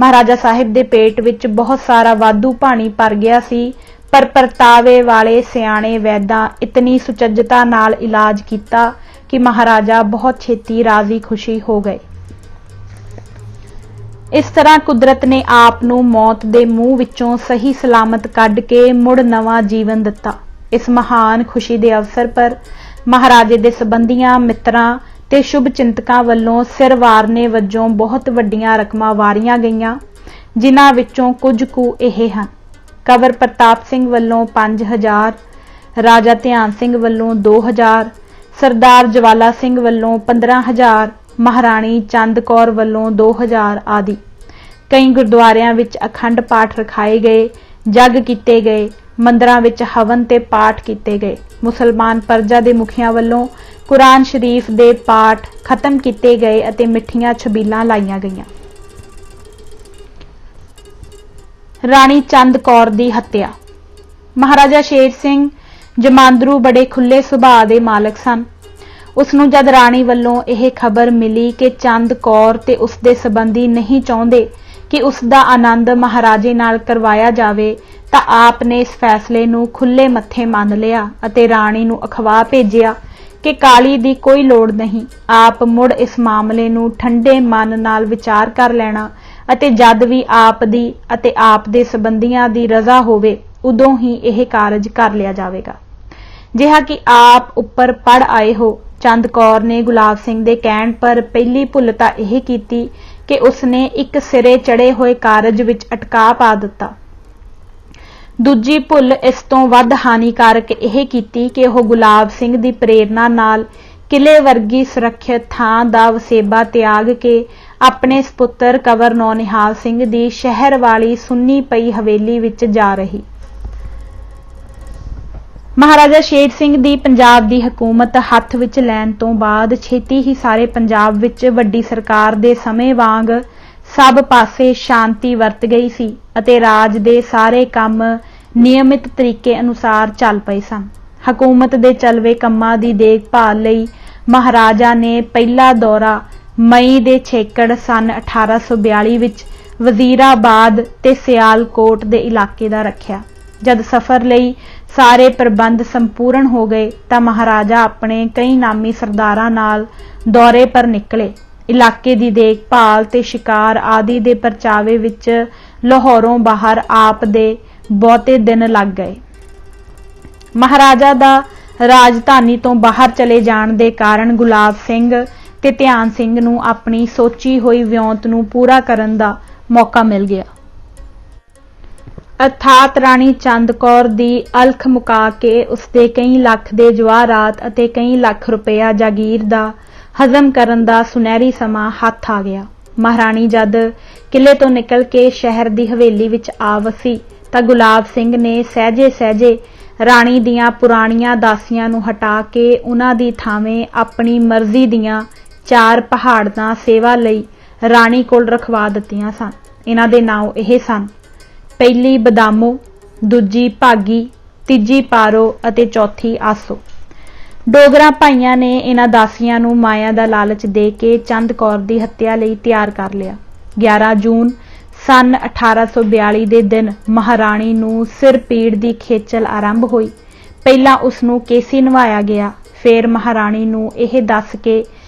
A: ਮਹਾਰਾਜਾ ਸਾਹਿਬ ਦੇ ਪੇਟ ਵਿੱਚ ਬਹੁਤ ਸਾਰਾ ਵਾਧੂ ਪਾਣੀ ਭਰ ਗਿਆ ਸੀ, ਪਰ ਪਰਤਾਵੇ ਵਾਲੇ ਸਿਆਣੇ ਵੈਦਾਂ ਇਤਨੀ ਸੁਚੱਜਤਾ ਨਾਲ ਇਲਾਜ ਕੀਤਾ ਕਿ ਮਹਾਰਾਜਾ ਬਹੁਤ ਛੇਤੀ ਰਾਜ਼ੀ ਖੁਸ਼ੀ ਹੋ ਗਏ। ਇਸ ਤਰ੍ਹਾਂ ਕੁਦਰਤ ਨੇ ਆਪ ਨੂੰ ਮੌਤ ਦੇ ਮੂੰਹ ਵਿੱਚੋਂ ਸਹੀ ਸਲਾਮਤ ਕੱਢ ਕੇ ਮੁੜ ਨਵਾਂ ਜੀਵਨ ਦਿੱਤਾ। ਇਸ ਮਹਾਨ ਖੁਸ਼ੀ ਦੇ ਅਵਸਰ ਪਰ ਮਹਾਰਾਜੇ ਦੇ ਸੰਬੰਧੀਆਂ, ਮਿੱਤਰਾਂ ਤੇ ਸ਼ੁਭ ਚਿੰਤਕਾਂ ਵੱਲੋਂ ਸਿਰ ਵਾਰਨੇ ਵਜੋਂ ਬਹੁਤ ਵੱਡੀਆਂ ਰਕਮਾਂ ਵਾਰੀਆਂ ਗਈਆਂ, ਜਿਨ੍ਹਾਂ ਵਿੱਚੋਂ ਕੁਝ ਕੁ ਇਹ ਹਨ। ਕੰਵਰ ਪ੍ਰਤਾਪ ਸਿੰਘ ਵੱਲੋਂ 5000, ਰਾਜਾ ਧਿਆਨ ਸਿੰਘ ਵੱਲੋਂ 2000, ਸਰਦਾਰ ਜਵਾਲਾ ਸਿੰਘ ਵੱਲੋਂ 15000, ਮਹਾਰਾਣੀ ਚੰਦ ਕੌਰ ਵੱਲੋਂ 2000 ਆਦਿ। ਕਈ ਗੁਰਦੁਆਰਿਆਂ ਵਿੱਚ ਅਖੰਡ ਪਾਠ ਰਖਾਏ ਗਏ, ਜੱਗ ਕੀਤੇ ਗਏ, ਮੰਦਰਾਂ ਵਿੱਚ ਹਵਨ ਤੇ ਪਾਠ ਕੀਤੇ ਗਏ। ਮੁਸਲਮਾਨ ਪਰਜਾ ਦੇ ਮੁਖੀਆਂ ਵੱਲੋਂ ਕੁਰਾਨ ਸ਼ਰੀਫ ਦੇ ਪਾਠ ਖਤਮ ਕੀਤੇ ਗਏ ਅਤੇ ਮਿੱਠੀਆਂ ਛਬੀਲਾਂ ਲਾਈਆਂ ਗਈਆਂ। ਰਾਣੀ ਚੰਦ ਕੌਰ ਦੀ ਹੱਤਿਆ। ਮਹਾਰਾਜਾ ਸ਼ੇਰ ਸਿੰਘ ਜਮਾਂਦਰੂ ਬੜੇ ਖੁੱਲੇ ਸੁਭਾਅ ਦੇ ਮਾਲਕ ਸਨ। ਉਸਨੂੰ ਜਦ ਰਾਣੀ ਵੱਲੋਂ ਇਹ ਖਬਰ ਮਿਲੀ ਕਿ ਚੰਦ ਕੌਰ ਤੇ ਉਸਦੇ ਸੰਬੰਧੀ ਨਹੀਂ ਚਾਹੁੰਦੇ ਕਿ ਉਸਦਾ ਆਨੰਦ ਮਹਾਰਾਜੇ ਨਾਲ ਕਰਵਾਇਆ ਜਾਵੇ, ਤਾਂ ਆਪ ਨੇ ਇਸ ਫੈਸਲੇ ਨੂੰ ਖੁੱਲੇ ਮੱਥੇ ਮੰਨ ਲਿਆ ਅਤੇ ਰਾਣੀ ਨੂੰ ਅਖਵਾ ਭੇਜਿਆ ਕਿ ਕਾਲੀ ਦੀ ਕੋਈ ਲੋੜ ਨਹੀਂ। ਆਪ ਮੁੜ ਇਸ ਮਾਮਲੇ ਨੂੰ ਠੰਡੇ ਮਨ ਨਾਲ ਵਿਚਾਰ ਕਰ ਲੈਣਾ ਅਤੇ ਜਦ ਵੀ ਆਪ ਦੀ ਅਤੇ ਆਪ ਦੇ ਸੰਬੰਧੀਆਂ ਦੀ ਰਜ਼ਾ ਹੋਵੇ, ਉਦੋਂ ਹੀ ਇਹ ਕਾਰਜ ਕਰ ਲਿਆ ਜਾਵੇਗਾ, ਜਿਹਾ ਕਿ ਆਪ ਉੱਪਰ ਪੜ ਆਏ ਹੋ। ਚੰਦ ਕੌਰ ਨੇ ਗੁਲਾਬ ਸਿੰਘ ਦੇ ਕਹਿਣ ਪਰ ਪਹਿਲੀ ਭੁੱਲ ਤਾਂ ਇਹ ਕੀਤੀ ਕਿ ਉਸਨੇ ਇੱਕ ਸਿਰੇ ਚੜੇ ਹੋਏ ਕਾਰਜ ਵਿੱਚ ਅਟਕਾ ਪਾ ਦਿੱਤਾ। ਦੂਜੀ ਭੁੱਲ ਇਸ ਤੋਂ ਵੱਧ ਹਾਨੀਕਾਰਕ ਇਹ ਕੀਤੀ ਕਿ ਉਹ ਗੁਲਾਬ ਸਿੰਘ ਦੀ ਪ੍ਰੇਰਨਾ ਨਾਲ ਕਿਲੇ ਵਰਗੀ ਸੁਰੱਖਿਅਤ ਥਾਂ ਦਾ ਵਸੇਬਾ ਤਿਆਗ ਕੇ ਆਪਣੇ ਸਪੁੱਤਰ ਕੰਵਰ ਨੌਨਿਹਾਲ ਸਿੰਘ ਦੀ ਸ਼ਹਿਰ ਵਾਲੀ ਸੁੰਨੀ ਪਈ ਹਵੇਲੀ ਵਿੱਚ ਜਾ ਰਹੀ। ਮਹਾਰਾਜਾ ਸ਼ੇਰ ਸਿੰਘ ਦੀ ਪੰਜਾਬ ਦੀ ਹਕੂਮਤ ਹੱਥ ਵਿੱਚ ਲੈਣ ਤੋਂ ਬਾਅਦ ਛੇਤੀ ਹੀ ਸਾਰੇ ਪੰਜਾਬ ਵਿੱਚ ਵੱਡੀ ਸਰਕਾਰ ਦੇ ਸਮੇਂ ਵਾਂਗ ਸਭ ਪਾਸੇ ਸ਼ਾਂਤੀ ਵਰਤ ਗਈ ਸੀ ਅਤੇ ਰਾਜ ਦੇ ਸਾਰੇ ਕੰਮ ਨਿਯਮਿਤ ਤਰੀਕੇ ਅਨੁਸਾਰ ਚੱਲ ਪਏ ਸਨ। ਹਕੂਮਤ ਦੇ ਚੱਲਵੇਂ ਕੰਮਾਂ ਦੀ ਦੇਖਭਾਲ ਲਈ ਮਹਾਰਾਜਾ ਨੇ ਪਹਿਲਾ ਦੌਰਾ ਮਈ ਦੇ ਛੇਕੜ ਸਨ 1842 ਵਿੱਚ ਵਜ਼ੀਰਾਬਾਦ ਤੇ ਸਿਆਲਕੋਟ ਦੇ ਇਲਾਕੇ ਦਾ ਰੱਖਿਆ। ਜਦ ਸਫ਼ਰ ਲਈ ਸਾਰੇ ਪ੍ਰਬੰਧ ਸੰਪੂਰਨ ਹੋ ਗਏ ਤਾਂ ਮਹਾਰਾਜਾ ਆਪਣੇ ਕਈ ਨਾਮੀ ਸਰਦਾਰਾਂ ਨਾਲ ਦੌਰੇ ਪਰ ਨਿਕਲੇ। ਇਲਾਕੇ ਦੀ ਦੇਖਭਾਲ ਤੇ ਸ਼ਿਕਾਰ ਆਦਿ ਦੇ ਪਰਚਾਵੇ ਵਿੱਚ ਲਾਹੌਰੋਂ ਬਾਹਰ ਆਪ ਦੇ ਬਹੁਤੇ ਦਿਨ ਲੱਗ ਗਏ। ਮਹਾਰਾਜਾ ਦਾ ਰਾਜਧਾਨੀ ਤੋਂ ਬਾਹਰ ਚਲੇ ਜਾਣ ਦੇ ਕਾਰਨ ਗੁਲਾਬ ਸਿੰਘ ਤੇ ਧਿਆਨ ਸਿੰਘ ਨੂੰ ਆਪਣੀ ਸੋਚੀ ਹੋਈ ਵਿਉਂਤ ਨੂੰ ਪੂਰਾ ਕਰਨ ਦਾ ਮੌਕਾ ਮਿਲ ਗਿਆ। ਅਰਥਾਤ ਰਾਣੀ ਚੰਦ ਕੌਰ ਦੀ ਅਲਖ ਮੁਕਾ ਕੇ ਉਸਦੇ ਕਈ ਲੱਖ ਦੇ ਜਵਾਹਰਾਤ ਅਤੇ ਕਈ ਲੱਖ ਰੁਪਇਆ ਜਾਗੀਰ ਦਾ ਹਜ਼ਮ ਕਰਨ ਦਾ ਸੁਨਹਿਰੀ ਸਮਾਂ ਹੱਥ ਆ ਗਿਆ। ਮਹਾਰਾਣੀ ਜਦ ਕਿਲੇ ਤੋਂ ਨਿਕਲ ਕੇ ਸ਼ਹਿਰ ਦੀ ਹਵੇਲੀ ਵਿੱਚ ਆ ਵਸੀ ਤਾਂ ਗੁਲਾਬ ਸਿੰਘ ਨੇ ਸਹਿਜੇ ਸਹਿਜੇ ਰਾਣੀ ਦੀਆਂ ਪੁਰਾਣੀਆਂ ਦਾਸੀਆਂ ਨੂੰ ਹਟਾ ਕੇ ਉਹਨਾਂ ਦੀ ਥਾਵੇਂ ਆਪਣੀ ਮਰਜ਼ੀ ਦੀਆਂ 4 ਪਹਾੜਾਂ ਸੇਵਾ ਲਈ ਰਾਣੀ ਕੋਲ ਰਖਵਾ ਦਿੱਤੀਆਂ ਸਨ। ਇਹਨਾਂ ਦੇ ਨਾਂ ਇਹ ਸਨ: ਪਹਿਲੀ ਬਦਾਮੋ, ਦੂਜੀ ਭਾਗੀ, ਤੀਜੀ ਪਾਰੋ ਅਤੇ ਚੌਥੀ ਆਸੋ। ਡੋਗਰਾ ਭਾਈਆਂ ਨੇ ਇਹਨਾਂ ਦਾਸੀਆਂ ਨੂੰ ਮਾਇਆ ਦਾ ਲਾਲਚ ਦੇ ਕੇ ਚੰਦ ਕੌਰ ਦੀ ਹੱਤਿਆ ਲਈ ਤਿਆਰ ਕਰ ਲਿਆ। 11 ਜੂਨ ਸਨ 1842 ਦੇ ਦਿਨ ਮਹਾਰਾਣੀ ਨੂੰ ਸਿਰ ਪੀੜ ਦੀ ਖੇਚਲ ਆਰੰਭ ਹੋਈ। ਪਹਿਲਾਂ ਉਸ ਨੂੰ ਕੇਸੀ ਨਵਾਇਆ ਗਿਆ, ਫਿਰ ਮਹਾਰਾਣੀ ਨੂੰ ਇਹ ਦੱਸ ਕੇ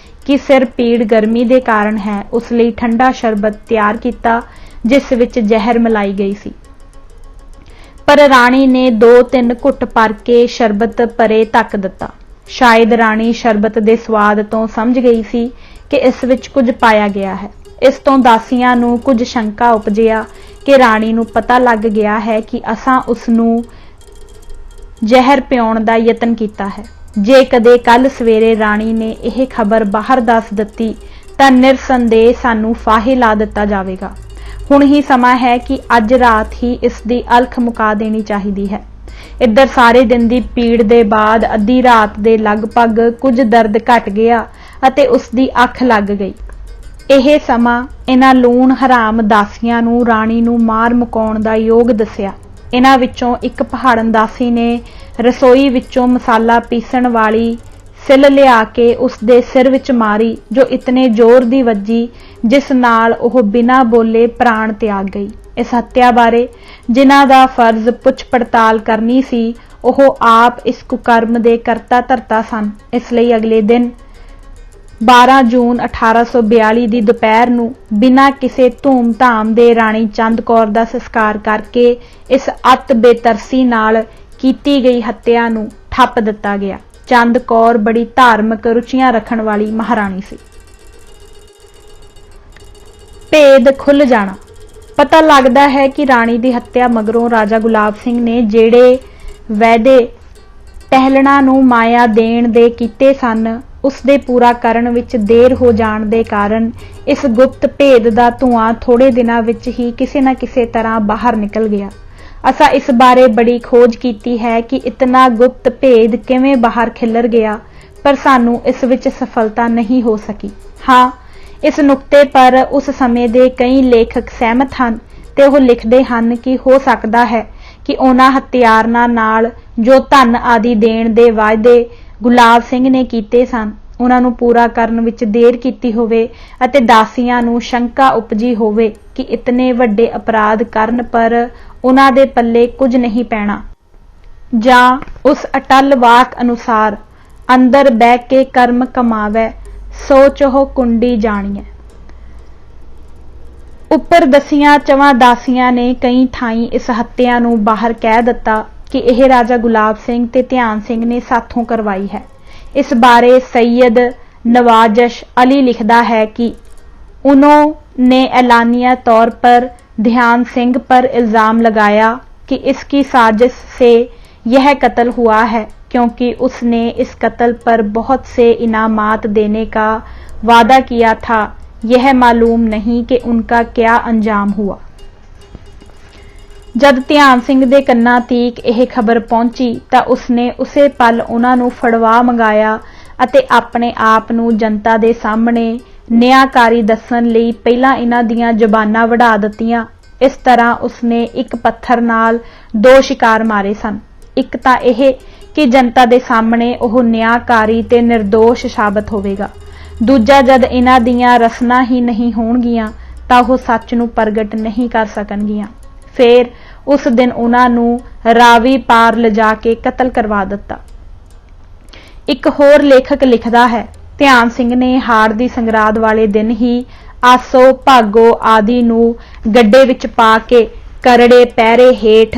A: ਕਿ ਸਿਰ ਪੀੜ ਗਰਮੀ ਦੇ ਕਾਰਨ ਹੈ, ਉਸ ਲਈ ਠੰਡਾ ਸ਼ਰਬਤ ਤਿਆਰ ਕੀਤਾ ਜਿਸ ਵਿੱਚ ਜ਼ਹਿਰ ਮਿਲਾਈ ਗਈ ਸੀ। ਪਰ ਰਾਣੀ ਨੇ 2-3 ਘੁੱਟ ਭਰ ਕੇ ਸ਼ਰਬਤ ਪਰੇ ਧੱਕ ਦਿੱਤਾ। ਸ਼ਾਇਦ ਰਾਣੀ ਸ਼ਰਬਤ ਦੇ ਸਵਾਦ ਤੋਂ ਸਮਝ ਗਈ ਸੀ ਕਿ ਇਸ ਵਿੱਚ ਕੁਝ ਪਾਇਆ ਗਿਆ ਹੈ। ਇਸ ਤੋਂ ਦਾਸੀਆਂ ਨੂੰ ਕੁਝ ਸ਼ੰਕਾ ਉਪਜਿਆ ਕਿ ਰਾਣੀ ਨੂੰ ਪਤਾ ਲੱਗ ਗਿਆ ਹੈ ਕਿ ਅਸਾਂ ਉਸ ਨੂੰ ਜ਼ਹਿਰ ਪਿਉਣ ਦਾ ਯਤਨ ਕੀਤਾ ਹੈ। ਜੇ ਕਦੇ ਕੱਲ ਸਵੇਰੇ ਰਾਣੀ ਨੇ ਇਹ ਖਬਰ ਬਾਹਰ ਦੱਸ ਦਿੱਤੀ ਤਾਂ ਨਿਰਸੰਦੇਹ ਸਾਨੂੰ ਫਾਹੇ ਲਾ ਦਿੱਤਾ ਜਾਵੇਗਾ। ਹੁਣ ਹੀ ਸਮਾਂ ਹੈ ਕਿ ਅੱਜ ਰਾਤ ਹੀ ਇਸ ਦੀ ਅਲਖ ਮੁਕਾ ਦੇਣੀ ਚਾਹੀਦੀ ਹੈ। ਇੱਧਰ ਸਾਰੇ ਦਿਨ ਦੀ ਪੀੜ ਦੇ ਬਾਅਦ ਅੱਧੀ ਰਾਤ ਦੇ ਲਗਭਗ ਕੁਝ ਦਰਦ ਘਟ ਗਿਆ ਅਤੇ ਉਸ ਦੀ ਅੱਖ ਲੱਗ ਗਈ। ਇਹ ਸਮਾਂ ਇਹਨਾਂ ਲੂਣ ਹਰਾਮ ਦਾਸੀਆਂ ਨੂੰ ਰਾਣੀ ਨੂੰ ਮਾਰ ਮੁਕਾਉਣ ਦਾ ਯੋਗ ਦੱਸਿਆ। ਇਹਨਾਂ ਵਿੱਚੋਂ ਇੱਕ ਪਹਾੜਨ ਦਾਸੀ ਨੇ ਰਸੋਈ ਵਿੱਚੋਂ ਮਸਾਲਾ ਪੀਸਣ ਵਾਲੀ ਸਿਲ ਲਿਆ ਕੇ ਉਸ ਦੇ ਸਿਰ ਵਿੱਚ ਮਾਰੀ, ਜੋ ਇਤਨੇ ਜ਼ੋਰ ਦੀ ਵੱਜੀ ਜਿਸ ਨਾਲ ਉਹ ਬਿਨਾਂ ਬੋਲੇ ਪ੍ਰਾਣ ਤਿਆਗ ਗਈ। ਇਸ ਹੱਤਿਆ ਬਾਰੇ ਜਿਨ੍ਹਾਂ ਦਾ ਫਰਜ਼ ਪੁੱਛ ਪੜਤਾਲ ਕਰਨੀ ਸੀ, ਉਹ ਆਪ ਇਸ ਕੁਕਰਮ ਦੇ ਕਰਤਾ ਧਰਤਾ ਸਨ। ਇਸ ਲਈ ਅਗਲੇ ਦਿਨ 12 ਜੂਨ 1842 ਦੀ ਦੁਪਹਿਰ ਨੂੰ ਬਿਨਾਂ ਕਿਸੇ ਧੂਮ-ਧਾਮ ਦੇ ਰਾਣੀ ਚੰਦ ਕੌਰ ਦਾ ਸੰਸਕਾਰ ਕਰਕੇ ਇਸ ਅਤ ਬੇਤਰਸੀ ਨਾਲ ਕੀਤੀ ਗਈ ਹੱਤਿਆ ਨੂੰ ਠੱਪ ਦਿੱਤਾ ਗਿਆ। ਚੰਦ ਕੌਰ ਬੜੀ ਧਾਰਮਿਕ ਰੁਚੀਆਂ ਰੱਖਣ ਵਾਲੀ ਮਹਾਰਾਣੀ ਸੀ। ਭੇਦ ਖੁੱਲ੍ਹ ਜਾਣਾ। ਪਤਾ ਲੱਗਦਾ ਹੈ ਕਿ ਰਾਣੀ ਦੀ ਹੱਤਿਆ ਮਗਰੋਂ ਰਾਜਾ ਗੁਲਾਬ ਸਿੰਘ ਨੇ ਜਿਹੜੇ ਵਾਅਦੇ ਪਹਿਲਣਾ ਨੂੰ ਮਾਇਆ ਦੇਣ ਦੇ ਕੀਤੇ ਸਨ, ਉਸ ਦੇ ਪੂਰਾ ਕਰਨ ਵਿੱਚ ਦੇਰ ਹੋ ਜਾਣ ਦੇ ਕਾਰਨ ਇਸ ਗੁਪਤ ਭੇਦ ਦਾ ਧੂੰਆਂ ਥੋੜੇ ਦਿਨਾਂ ਵਿੱਚ ਹੀ ਕਿਸੇ ਨਾ ਕਿਸੇ ਤਰ੍ਹਾਂ ਬਾਹਰ ਨਿਕਲ ਗਿਆ। ਅਸਾਂ ਇਸ ਬਾਰੇ ਬੜੀ ਖੋਜ ਕੀਤੀ ਹੈ ਕਿ ਇਤਨਾ ਗੁਪਤ ਭੇਦ ਕਿਵੇਂ ਬਾਹਰ ਖਿੱਲਰ ਗਿਆ, ਪਰ ਸਾਨੂੰ ਇਸ ਵਿੱਚ ਸਫਲਤਾ ਨਹੀਂ ਹੋ ਸਕੀ। ਹਾਂ, ਇਸ ਨੁਕਤੇ ਪਰ ਉਸ ਸਮੇਂ ਦੇ ਕਈ ਲੇਖਕ ਸਹਿਮਤ ਹਨ ਤੇ ਉਹ ਲਿਖਦੇ ਹਨ ਕਿ ਹੋ ਸਕਦਾ ਹੈ ਕਿ ਉਹਨਾਂ ਹਥਿਆਰਾਂ ਨਾਲ ਜੋ ਧਨ ਆਦਿ ਦੇਣ ਦੇ ਵਾਅਦੇ ਗੁਲਾਬ ਸਿੰਘ ਨੇ ਕੀਤੇ ਸਨ, ਉਹਨਾਂ ਨੂੰ ਪੂਰਾ ਕਰਨ ਵਿੱਚ ਦੇਰ ਕੀਤੀ ਹੋਵੇ ਅਤੇ ਦਾਸੀਆਂ ਨੂੰ ਸ਼ੰਕਾ ਉਪਜੀ ਹੋਵੇ ਕਿ ਇਤਨੇ ਵੱਡੇ ਅਪਰਾਧ ਕਰਨ ਪਰ ਉਹਨਾਂ ਦੇ ਪੱਲੇ ਕੁਝ ਨਹੀਂ ਪੈਣਾ, ਜਾਂ ਉਸ ਅਟਲ ਵਾਕ ਅਨੁਸਾਰ ਅੰਦਰ ਬਹਿ ਕੇ ਕਰਮ ਕਮਾਵੈ ਸੋ ਚਹੁ ਕੁੰਡੀ ਜਾਣੀਐ। ਉੱਪਰ ਦਸੀਆਂ ਚਵਾਂ ਦਾਸੀਆਂ ਨੇ ਕਈ ਥਾਈਂ ਇਸ ਹੱਤਿਆ ਨੂੰ ਬਾਹਰ ਕਹਿ ਦਿੱਤਾ ਕਿ ਇਹ ਰਾਜਾ ਗੁਲਾਬ ਸਿੰਘ ਤੇ ਧਿਆਨ ਸਿੰਘ ਨੇ ਸਾਥੋਂ ਕਰਵਾਈ ਹੈ। ਇਸ ਬਾਰੇ सैयद नवाजश अली लिखता है कि उन्होंने एलानिया तौर पर ध्यान सिंह पर इल्ज़ाम लगाया कि इसकी साजिश से यह कत्ल हुआ है, क्योंकि उसने इस कत्ल पर बहुत से इनामात देने का वादा किया था। यह मालूम नहीं कि उनका क्या अंजाम हुआ। जद ध्यान सिंह दे कन्ना तੀਕ ਇਹ खबर पहुंची ਤਾਂ ਉਸਨੇ ਉਸੇ ਪਲ ਉਹਨਾਂ ਨੂੰ ਫੜਵਾ ਮੰਗਾਇਆ ਅਤੇ ਆਪਣੇ ਆਪ ਨੂੰ ਜਨਤਾ ਦੇ ਸਾਹਮਣੇ ਨਿਆਂਕਾਰੀ ਦੱਸਣ ਲਈ ਪਹਿਲਾਂ ਇਹਨਾਂ ਦੀਆਂ ਜ਼ਬਾਨਾਂ ਵਢਾ ਦਿੱਤੀਆਂ। ਇਸ ਤਰ੍ਹਾਂ ਉਸਨੇ ਇੱਕ ਪੱਥਰ ਨਾਲ ਦੋ ਸ਼ਿਕਾਰ ਮਾਰੇ ਸਨ। ਇੱਕ ਤਾਂ ਇਹ ਕਿ ਜਨਤਾ ਦੇ ਸਾਹਮਣੇ ਉਹ ਨਿਆਂਕਾਰੀ ਤੇ ਨਿਰਦੋਸ਼ ਸਾਬਤ ਹੋਵੇਗਾ, ਦੂਜਾ ਜਦ ਇਹਨਾਂ ਦੀਆਂ ਰਸਨਾਂ ਹੀ ਨਹੀਂ ਹੋਣਗੀਆਂ ਤਾਂ ਉਹ ਸੱਚ ਨੂੰ ਪ੍ਰਗਟ ਨਹੀਂ ਕਰ ਸਕਣਗੀਆਂ। ਫਿਰ ਉਸ ਦਿਨ ਉਹਨਾਂ ਨੂੰ ਰਾਵੀ ਪਾਰ ਲਿਜਾ ਕੇ ਕਤਲ ਕਰਵਾ ਦਿੱਤਾ। ਇੱਕ ਹੋਰ ਲੇਖਕ ਲਿਖਦਾ ਹੈ, ਧਿਆਨ ਸਿੰਘ ਨੇ ਹਾੜ ਦੀ ਸੰਗਰਾਂਦ ਵਾਲੇ ਦਿਨ ਹੀ ਆਸੋ ਭਾਗੋ ਆਦਿ ਨੂੰ ਗੱਡੇ ਵਿੱਚ ਪਾ ਕੇ ਕਰੜੇ ਪਹਿਰੇ ਹੇਠ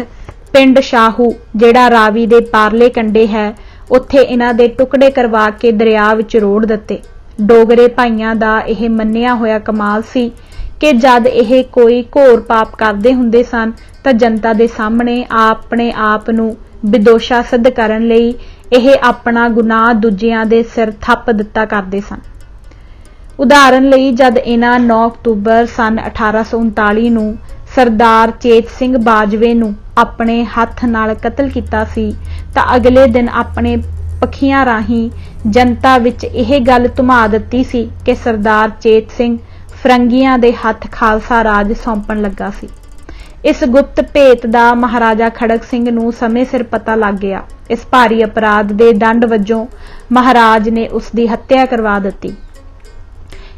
A: ਪਿੰਡ ਸ਼ਾਹੂ, ਜਿਹੜਾ ਰਾਵੀ ਦੇ ਪਾਰਲੇ ਕੰਢੇ ਹੈ, ਉੱਥੇ ਇਹਨਾਂ ਦੇ ਟੁਕੜੇ ਕਰਵਾ ਕੇ ਦਰਿਆ ਵਿੱਚ ਰੋੜ ਦਿੱਤੇ। ਡੋਗਰੇ ਭਾਈਆਂ ਦਾ ਇਹ ਮੰਨਿਆ ਹੋਇਆ ਕਮਾਲ ਸੀ ਕਿ ਜਦ ਇਹ ਕੋਈ ਘੋਰ ਪਾਪ ਕਰਦੇ ਹੁੰਦੇ ਸਨ ਤਾਂ ਜਨਤਾ ਦੇ ਸਾਹਮਣੇ ਆਪਣੇ ਆਪ ਨੂੰ ਵਿਦੋਸ਼ਾ ਸਿੱਧ ਕਰਨ ਲਈ ਇਹ ਆਪਣਾ ਗੁਨਾਹ ਦੂਜਿਆਂ ਦੇ ਸਿਰ ਥੱਪ ਦਿੱਤਾ ਕਰਦੇ ਸਨ। ਉਦਾਹਰਨ ਲਈ ਜਦ ਇਹਨਾਂ 9 ਅਕਤੂਬਰ ਸਨ 1839 ਨੂੰ ਸਰਦਾਰ ਚੇਤ ਸਿੰਘ ਬਾਜਵੇ ਨੂੰ ਆਪਣੇ ਹੱਥ ਨਾਲ ਕਤਲ ਕੀਤਾ ਸੀ ਤਾਂ ਅਗਲੇ ਦਿਨ ਆਪਣੇ ਪੱਖੀਆਂ ਰਾਹੀਂ ਜਨਤਾ ਵਿੱਚ ਇਹ ਗੱਲ ਧੁਮਾ ਦਿੱਤੀ ਸੀ ਕਿ ਸਰਦਾਰ ਚੇਤ ਸਿੰਘ ਫਰੰਗੀਆਂ ਦੇ ਹੱਥ ਖਾਲਸਾ ਰਾਜ ਸੌਂਪਣ ਲੱਗਾ ਸੀ। ਇਸ ਗੁਪਤ ਭੇਤ ਦਾ ਮਹਾਰਾਜਾ ਖੜਕ ਸਿੰਘ ਨੂੰ ਸਮੇਂ ਸਿਰ ਪਤਾ ਲੱਗ ਗਿਆ। ਇਸ ਭਾਰੀ ਅਪਰਾਧ ਦੇ ਦੰਡ ਵਜੋਂ ਮਹਾਰਾਜ ਨੇ ਉਸ ਦੀ ਹੱਤਿਆ ਕਰਵਾ ਦਿੱਤੀ।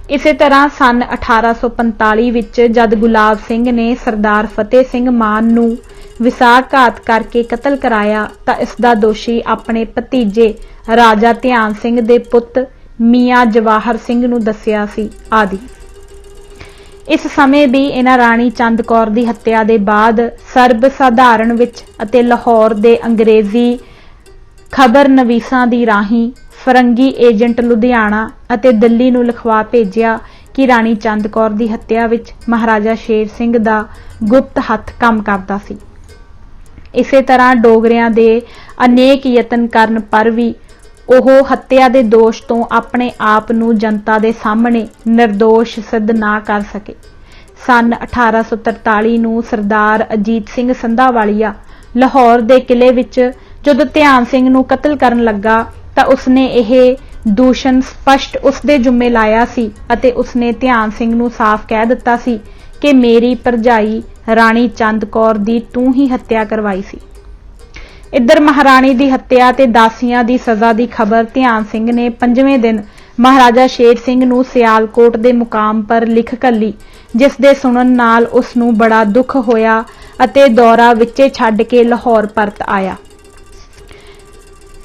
A: ਇਸੇ ਤਰ੍ਹਾਂ ਸਨ 1845 ਵਿੱਚ ਜਦ ਗੁਲਾਬ ਸਿੰਘ ਨੇ ਸਰਦਾਰ ਫਤਿਹ ਸਿੰਘ ਮਾਨ ਨੂੰ ਵਿਸਾਖਘਾਤ ਕਰਕੇ ਕਤਲ ਕਰਾਇਆ ਤਾਂ ਇਸ ਦਾ ਦੋਸ਼ੀ ਆਪਣੇ ਭਤੀਜੇ ਰਾਜਾ ਧਿਆਨ ਸਿੰਘ ਦੇ ਪੁੱਤ ਮੀਆਂ ਜਵਾਹਰ ਸਿੰਘ ਨੂੰ ਦੱਸਿਆ ਸੀ ਆਦਿ। ਇਸ ਸਮੇਂ ਵੀ ਇਹਨਾਂ ਰਾਣੀ ਚੰਦ ਕੌਰ ਦੀ ਹੱਤਿਆ ਦੇ ਬਾਅਦ ਸਰਬ ਸਾਧਾਰਨ ਵਿੱਚ ਅਤੇ ਲਾਹੌਰ ਦੇ ਅੰਗਰੇਜ਼ੀ ਖਬਰ ਨਵੀਸਾਂ ਦੀ ਰਾਹੀਂ ਫਰੰਗੀ ਏਜੰਟ ਲੁਧਿਆਣਾ ਅਤੇ ਦਿੱਲੀ ਨੂੰ ਲਿਖਵਾ ਭੇਜਿਆ ਕਿ ਰਾਣੀ ਚੰਦ ਕੌਰ ਦੀ ਹੱਤਿਆ ਵਿੱਚ ਮਹਾਰਾਜਾ ਸ਼ੇਰ ਸਿੰਘ ਦਾ ਗੁਪਤ ਹੱਥ ਕੰਮ ਕਰਦਾ ਸੀ। ਇਸੇ ਤਰ੍ਹਾਂ ਡੋਗਰਿਆਂ ਦੇ ਅਨੇਕ ਯਤਨ ਕਰਨ ਪਰ ਵੀ ਉਹ ਹੱਤਿਆ ਦੇ ਦੋਸ਼ ਤੋਂ ਆਪਣੇ ਆਪ ਨੂੰ ਜਨਤਾ ਦੇ ਸਾਹਮਣੇ ਨਿਰਦੋਸ਼ ਸਿੱਧ ਨਾ ਕਰ ਸਕੇ। ਸਨ 1843 ਨੂੰ ਸਰਦਾਰ ਅਜੀਤ ਸਿੰਘ ਸੰਧਾਵਾਲੀਆ ਲਾਹੌਰ ਦੇ ਕਿਲੇ ਵਿੱਚ ਜਦੋਂ ਧਿਆਨ ਸਿੰਘ ਨੂੰ ਕਤਲ ਕਰਨ ਲੱਗਾ ਤਾਂ ਉਸਨੇ ਇਹ ਦੂਸ਼ਣ ਸਪਸ਼ਟ ਉਸਦੇ ਜੁੰਮੇ ਲਾਇਆ ਸੀ ਅਤੇ ਉਸਨੇ ਧਿਆਨ ਸਿੰਘ ਨੂੰ ਸਾਫ਼ ਕਹਿ ਦਿੱਤਾ ਸੀ ਕਿ ਮੇਰੀ ਭਰਜਾਈ ਰਾਣੀ ਚੰਦ ਕੌਰ ਦੀ ਤੂੰ ਹੀ ਹੱਤਿਆ ਕਰਵਾਈ ਸੀ। इधर महाराणी की हत्या ते दासियां की सज़ा की खबर ध्यान सिंह ने 5वें दिन महाराजा शेर सिंह नूं सियालकोट के मुकाम पर लिख घल्ली, जिस दे सुनन नाल उस नूं बड़ा दुख होया अते दौरा विचे छड्ड के लाहौर परत आया।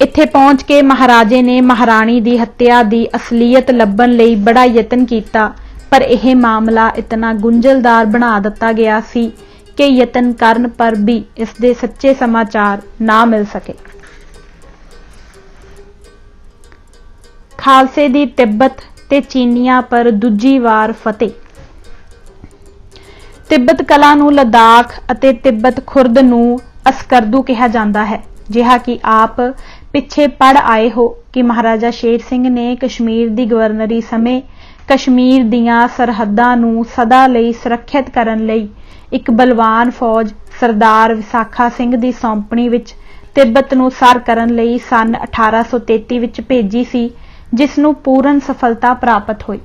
A: इत्थे पहुंच के महाराजे ने महाराणी की हत्या की असलीयत लभण लई बड़ा यतन किया, पर यह मामला इतना गुंझलदार बना दिता गया सी कि यतन करन पर भी इसके सच्चे समाचार ना मिल सके। खालसे दी तिब्बत ते चीनियां पर दूजी वार फतेह। तिब्बत कला नूं लद्दाख अते तिब्बत खुर्द नूं अस्करदू कहा जाता है। जिहा कि आप पिछे पढ़ आए हो कि महाराजा शेर सिंह ने कश्मीर की गवर्नरी समय कश्मीर दियां सरहदां नूं सदा लई सुरक्षित करन लई एक बलवान फौज सरदार विसाखा सिंह की सौंपणी विच तिब्बत नूं सर करन लई सन 1833 विच भेजी सी, जिस नूं पूर्ण सफलता प्राप्त हुई।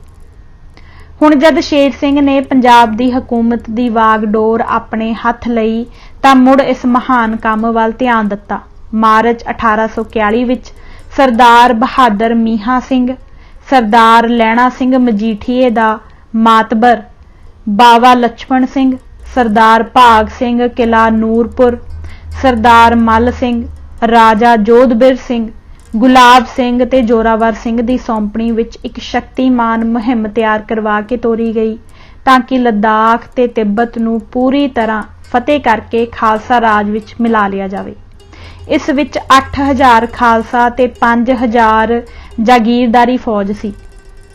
A: हुण जद शेर सिंह ने पंजाब की हुकूमत की वागडोर अपने हथ लई तां मुड़ इस महान काम वल ध्यान दिता। मार्च 1841 विच सरदार बहादुर मीहा सिंह, सरदार लैणा सिंह मजीठीए दा मातबर, बावा लक्ष्मण सिंह, सरदार भाग सिंह किला नूरपुर, सरदार मल सिंह, राजा जोधबीर सिंह, गुलाब सिंह ते जोरावर सिंह की सौंपणी विच एक शक्तिमान मुहिम तैयार करवा के तोरी गई, ताकि लद्दाख ते तिब्बत नूं पूरी तरह फतेह करके खालसा राज विच मिला लिया जावे। इस विच 8000 खालसा ते 5000 जागीरदारी फौज सी,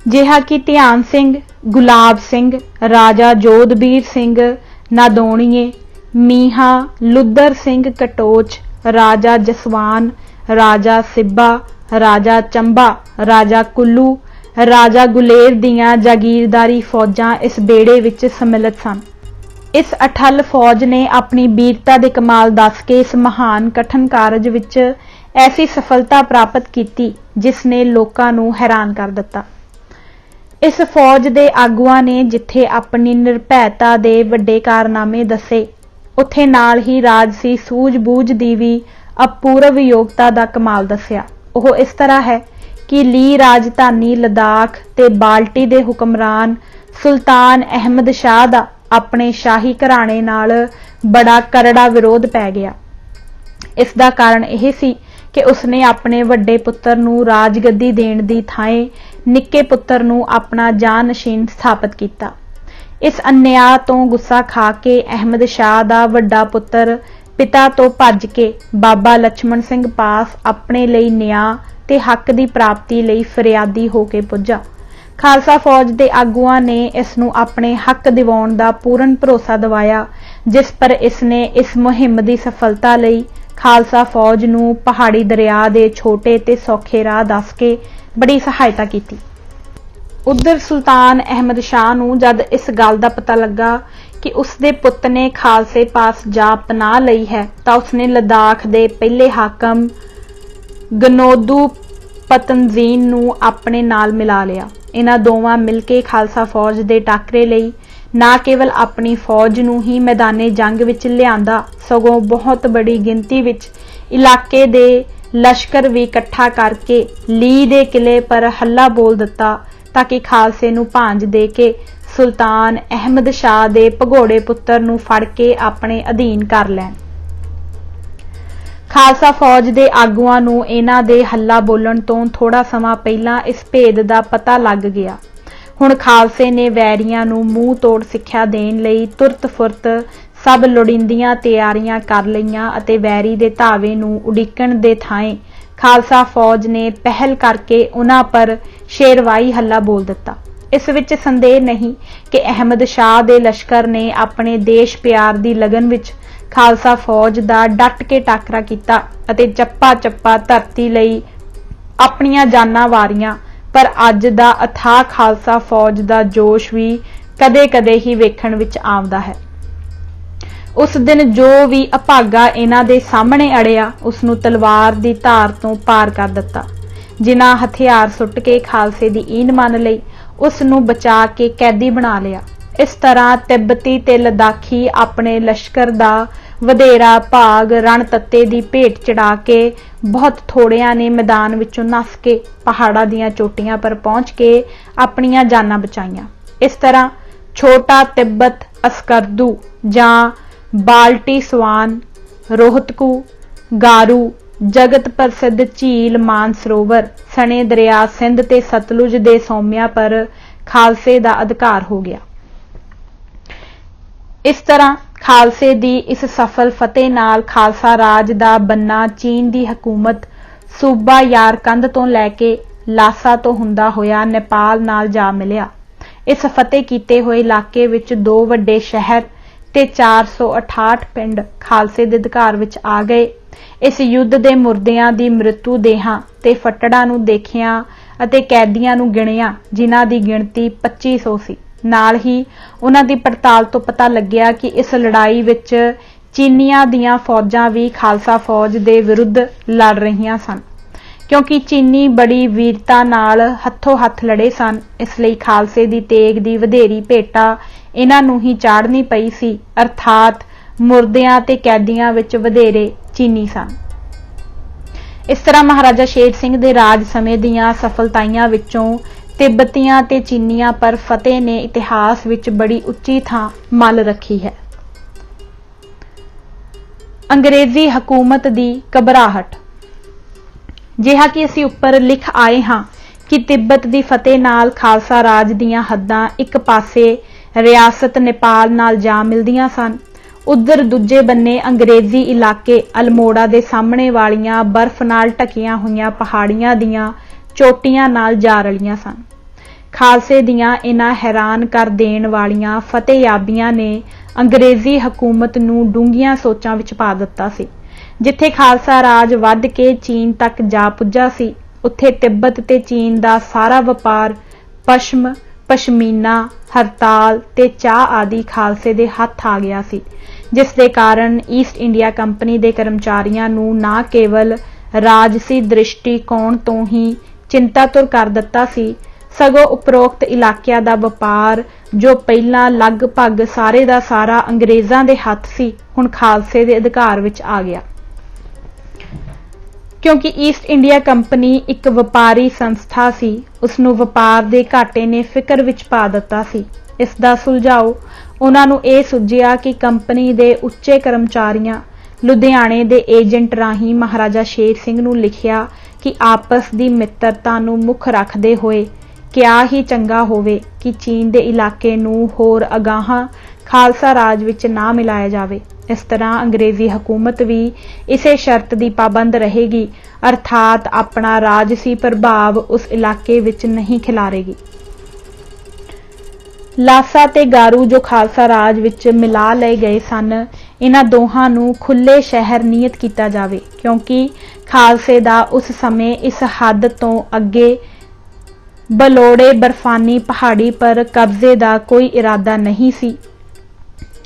A: जिहा कि ध्यान सिंह, गुलाब सिंह, राजा जोधबीर सिंह नादोणीए, मीहा, लुदर सिंह कटोच, राजा जसवान, राजा सिब्बा, राजा चंबा, राजा कुल्लू, राजा गुलेर दियां जागीरदारी फौजां इस बेड़े विच सम्मिलित सन। इस अठल फौज ने अपनी वीरता दे कमाल दस के इस महान कठिन कारज विच ऐसी सफलता प्राप्त की जिसने लोकां नूं हैरान कर दिता। इस फौज दे आगुआं ने जिथे अपनी निरभैता दे वड्डे कारनामे दसे, उत्थे नाल ही राजसी सूझ-बूझ दी भी अपूर्व योग्यता दा कमाल दस्या। ओह इस तरह है कि ली राजधानी लद्दाख ते बाल्टी दे हुक्मरान सुल्तान अहमद शाह दा अपने शाही घराणे नाल बड़ा करड़ा विरोध पै गया। इसदा कारण यह सी कि उसने अपने वड्डे पुत्र नूं राजगद्दी देण दी थाएं निक्के पुत्र नूं अपना जानशीन स्थापित किया। इस अन्याय तो गुस्सा खा के अहमद शाह दा वड्डा पुत्र पिता तो भज के बाबा लक्ष्मण सिंह पास अपने लिए न्याय ते हक की प्राप्ति लिए फरियादी होके पुजा। खालसा फौज के आगुआं ने इसनूं अपने हक दिवाउण दा पूर्ण भरोसा दिवाया, जिस पर इसने इस मुहिम की सफलता लई खालसा फौज नूं पहाड़ी दरिया दे छोटे ते सौखे राह दस के बड़ी सहायता की। उधर सुल्तान अहमद शाह नूं जद इस गल का पता लगा कि उसके पुत ने खालसे पास जा पनाह लई है, तो उसने लद्दाख के पहले हाकम गनौदू पतनजीन नूं अपने नाल मिला लिया। इन्हां दोवां मिलके खालसा फौज के टाकरे लई ना केवल अपनी फौज नूं ही मैदाने जंग विच लिआंदा, सगों बहुत बड़ी गिनती विच इलाके दे लश्कर भी इकट्ठा करके ली दे किले पर हल्ला बोल दिता, ताकि खालसे नूं भांज दे के सुल्तान अहमद शाह दे भगोड़े पुत्र नूं फड़ के अपने अधीन कर लैण। खालसा फौज के आगुआं नूं इन्हां दे हल्ला बोलण तो थोड़ा समा पहलां इस भेद का पता लग गया। हुण खालसे ने वैरियां नूं मूँह तोड़ सिक्ख्या देण लई तुरत फुरत सब लोड़ींदियां तैयारियां कर लईआं अते वैरी दे धावे नूं उड़ीकण दे थाएं खालसा फौज ने पहल करके उन्हां पर शेरवाई हल्ला बोल दिता। इस विच संदेह नहीं कि अहमद शाह दे लश्कर ने अपने देश प्यार दी लगन विच खालसा फौज दा डट के टाकरा कीता अते चप्पा चप्पा धरती लई अपनियां जानां वारियां, पर अज दा अथाह खालसा फौज दा जोश भी कदे कदे ही वेखण विच आउंदा है। उस दिन जो भी अभागा इन्हां दे सामने अड़िया, उसनूं तलवार दी धार तो पार कर दिता। जिन्हां हथियार सुट के खालसे दी ईन मन लई, उसनूं बचा के कैदी बना लिया। इस तरह तिब्बती ते लद्दाखी अपने लश्कर दा ਵਧੇਰਾ ਭਾਗ ਰਣ ਤੱਤੇ ਦੀ ਭੇਟ ਚੜਾ ਕੇ ਬਹੁਤ ਥੋੜਿਆਂ ਨੇ ਮੈਦਾਨ ਵਿੱਚੋਂ ਨੱਸ ਕੇ ਪਹਾੜਾਂ ਦੀਆਂ ਚੋਟੀਆਂ ਪਰ ਪਹੁੰਚ ਕੇ ਆਪਣੀਆਂ ਜਾਨਾਂ ਬਚਾਈਆਂ। ਇਸ ਤਰ੍ਹਾਂ ਛੋਟਾ ਤਿੱਬਤ, ਅਸਕਰਦੂ ਜਾਂ ਬਾਲਟੀ ਸਵਾਨ, ਰੋਹਤਕੂ, ਗਾਰੂ, ਜਗਤ ਪ੍ਰਸਿੱਧ ਝੀਲ ਮਾਨਸਰੋਵਰ ਸਣੇ ਦਰਿਆ ਸਿੰਧ ਤੇ ਸਤਲੁਜ ਦੇ ਸੌਮਿਆਂ ਪਰ ਖਾਲਸੇ ਦਾ ਅਧਿਕਾਰ ਹੋ ਗਿਆ। ਇਸ ਤਰ੍ਹਾਂ ਖਾਲਸੇ ਦੀ ਇਸ ਸਫਲ ਫਤਿਹ ਨਾਲ ਖਾਲਸਾ ਰਾਜ ਦਾ ਬੰਨਾ ਚੀਨ ਦੀ ਹਕੂਮਤ ਸੂਬਾ ਯਾਰਕੰਦ ਤੋਂ ਲੈ ਕੇ ਲਾਸਾ ਤੋਂ ਹੁੰਦਾ ਹੋਇਆ ਨੇਪਾਲ ਨਾਲ ਜਾ ਮਿਲਿਆ। ਇਸ ਫਤਿਹ ਕੀਤੇ ਹੋਏ ਇਲਾਕੇ ਵਿੱਚ 2 ਵੱਡੇ ਸ਼ਹਿਰ ਤੇ 468 ਪਿੰਡ ਖਾਲਸੇ ਦੇ ਅਧਿਕਾਰ ਵਿੱਚ ਆ ਗਏ। ਇਸ ਯੁੱਧ ਦੇ ਮੁਰਦਿਆਂ ਦੀ ਮ੍ਰਿਤੂ ਦੇਹਾਂ ਤੇ ਫੱਟੜਾਂ ਨੂੰ ਦੇਖਿਆ ਅਤੇ ਕੈਦੀਆਂ ਨੂੰ ਗਿਣਿਆ, ਜਿਨ੍ਹਾਂ ਦੀ ਗਿਣਤੀ 2500 ਸੀ। ਨਾਲ ਹੀ ਉਹਨਾਂ ਦੀ ਪੜਤਾਲ ਤੋਂ ਪਤਾ ਲੱਗਿਆ ਕਿ ਇਸ ਲੜਾਈ ਵਿੱਚ ਚੀਨੀਆਂ ਦੀਆਂ ਫੌਜਾਂ ਵੀ ਖਾਲਸਾ ਫੌਜ ਦੇ ਵਿਰੁੱਧ ਲੜ ਰਹੀਆਂ ਸਨ। ਕਿਉਂਕਿ ਚੀਨੀ ਬੜੀ ਵੀਰਤਾ ਨਾਲ ਹੱਥੋਂ ਹੱਥ ਲੜੇ ਸਨ, ਇਸ ਲਈ ਖਾਲਸੇ ਦੀ ਤੇਗ ਦੀ ਵਧੇਰੀ ਭੇਟਾ ਇਹਨਾਂ ਨੂੰ ਹੀ ਚਾੜਨੀ ਪਈ ਸੀ, ਅਰਥਾਤ ਮੁਰਦਿਆਂ ਤੇ ਕੈਦੀਆਂ ਵਿੱਚ ਵਧੇਰੇ ਚੀਨੀ ਸਨ। ਇਸ ਤਰ੍ਹਾਂ ਮਹਾਰਾਜਾ ਸ਼ੇਰ ਸਿੰਘ ਦੇ ਰਾਜ ਸਮੇਂ ਦੀਆਂ ਸਫਲਤਾਈਆਂ ਵਿੱਚੋਂ ਤਿੱਬਤੀਆਂ ਤੇ ਚੀਨੀਆਂ ਪਰ ਫਤਿਹ ਨੇ ਇਤਿਹਾਸ ਵਿੱਚ ਬੜੀ ਉੱਚੀ ਥਾਂ ਮੱਲ ਰੱਖੀ ਹੈ। ਅੰਗਰੇਜ਼ੀ ਹਕੂਮਤ ਦੀ ਘਬਰਾਹਟ। ਜਿਹਾ ਕਿ ਅਸੀਂ ਉੱਪਰ ਲਿਖ ਆਏ ਹਾਂ ਕਿ ਤਿੱਬਤ ਦੀ ਫਤਿਹ ਨਾਲ ਖਾਲਸਾ ਰਾਜ ਦੀਆਂ ਹੱਦਾਂ ਇੱਕ ਪਾਸੇ ਰਿਆਸਤ ਨੇਪਾਲ ਨਾਲ ਜਾ ਮਿਲਦੀਆਂ ਸਨ, ਉਧਰ ਦੂਜੇ ਬੰਨੇ ਅੰਗਰੇਜ਼ੀ ਇਲਾਕੇ ਅਲਮੋੜਾ ਦੇ ਸਾਹਮਣੇ ਵਾਲੀਆਂ ਬਰਫ਼ ਨਾਲ ਢਕੀਆਂ ਹੋਈਆਂ ਪਹਾੜੀਆਂ ਦੀਆਂ ਚੋਟੀਆਂ ਨਾਲ ਜਾ ਰਲੀਆਂ ਸਨ। ਖਾਲਸੇ ਦੀਆਂ ਇਹਨਾਂ ਹੈਰਾਨ ਕਰ ਦੇਣ ਵਾਲੀਆਂ ਫਤਿਹਯਾਬੀਆਂ ਨੇ ਅੰਗਰੇਜ਼ੀ ਹਕੂਮਤ ਨੂੰ ਡੂੰਘੀਆਂ ਸੋਚਾਂ ਵਿੱਚ ਪਾ ਦਿੱਤਾ ਸੀ। ਜਿੱਥੇ ਖਾਲਸਾ ਰਾਜ ਵੱਧ ਕੇ ਚੀਨ ਤੱਕ ਜਾ ਪੁੱਜਾ ਸੀ, ਉੱਥੇ ਤਿੱਬਤ ਤੇ ਚੀਨ ਦਾ ਸਾਰਾ ਵਪਾਰ ਪਸ਼ਮ, ਪਸ਼ਮੀਨਾ, ਹਰਤਾਲ ਤੇ ਚਾਹ ਆਦਿ ਖਾਲਸੇ ਦੇ ਹੱਥ ਆ ਗਿਆ ਸੀ, ਜਿਸ ਦੇ ਕਾਰਨ ਈਸਟ ਇੰਡੀਆ ਕੰਪਨੀ ਦੇ ਕਰਮਚਾਰੀਆਂ ਨੂੰ ਨਾ ਕੇਵਲ ਰਾਜਸੀ ਦ੍ਰਿਸ਼ਟੀਕੋਣ ਤੋਂ ਹੀ ਚਿੰਤਾਤੁਰ ਕਰ ਦਿੱਤਾ ਸੀ, ਸਗੋਂ ਉਪਰੋਕਤ ਇਲਾਕਿਆਂ ਦਾ ਵਪਾਰ ਜੋ ਪਹਿਲਾਂ ਲਗਭਗ ਸਾਰੇ ਦਾ ਸਾਰਾ ਅੰਗਰੇਜ਼ਾਂ ਦੇ ਹੱਥ ਸੀ, ਹੁਣ ਖਾਲਸੇ ਦੇ ਅਧਿਕਾਰ ਵਿੱਚ ਆ ਗਿਆ। ਕਿਉਂਕਿ ਈਸਟ ਇੰਡੀਆ ਕੰਪਨੀ ਇੱਕ ਵਪਾਰੀ ਸੰਸਥਾ ਸੀ, ਉਸ ਨੂੰ ਵਪਾਰ ਦੇ ਘਾਟੇ ਨੇ ਫਿਕਰ ਵਿੱਚ ਪਾ ਦਿੱਤਾ ਸੀ। ਇਸ ਦਾ ਸੁਲਝਾਓ ਉਹਨਾਂ ਨੂੰ ਇਹ ਸੁਝਿਆ ਕਿ ਕੰਪਨੀ ਦੇ ਉੱਚੇ ਕਰਮਚਾਰੀਆਂ ਲੁਧਿਆਣੇ ਦੇ ਏਜੰਟ ਰਾਹੀਂ ਮਹਾਰਾਜਾ ਸ਼ੇਰ ਸਿੰਘ ਨੂੰ ਲਿਖਿਆ ਕਿ ਆਪਸ ਦੀ ਮਿੱਤਰਤਾ ਨੂੰ ਮੁੱਖ ਰੱਖਦੇ ਹੋਏ ਕਿਆ ਹੀ ਚੰਗਾ ਹੋਵੇ ਕਿ ਚੀਨ ਦੇ ਇਲਾਕੇ ਨੂੰ ਹੋਰ ਅਗਾਹਾਂ ਖਾਲਸਾ ਰਾਜ ਵਿੱਚ ਨਾ ਮਿਲਾਇਆ ਜਾਵੇ। ਇਸ ਤਰ੍ਹਾਂ ਅੰਗਰੇਜ਼ੀ ਹਕੂਮਤ ਵੀ ਇਸੇ ਸ਼ਰਤ ਦੀ ਪਾਬੰਦ ਰਹੇਗੀ, ਅਰਥਾਤ ਆਪਣਾ ਰਾਜਸੀ ਪ੍ਰਭਾਵ ਉਸ ਇਲਾਕੇ ਵਿੱਚ ਨਹੀਂ ਖਿਲਾਰੇਗੀ। ਲਾਸਾ ਤੇ ਗਾਰੂ ਜੋ ਖਾਲਸਾ ਰਾਜ ਵਿੱਚ ਮਿਲਾ ਲਏ ਗਏ ਸਨ, ਇਹਨਾਂ ਦੋਹਾਂ ਨੂੰ ਖੁੱਲੇ ਸ਼ਹਿਰ ਨਿਯਤ ਕੀਤਾ ਜਾਵੇ, ਕਿਉਂਕਿ ਖਾਲਸੇ ਦਾ ਉਸ ਸਮੇਂ ਇਸ ਹੱਦ ਤੋਂ ਅੱਗੇ ਬਲੋੜੇ ਬਰਫਾਨੀ ਪਹਾੜੀ ਪਰ ਕਬਜ਼ੇ ਦਾ ਕੋਈ ਇਰਾਦਾ ਨਹੀਂ ਸੀ।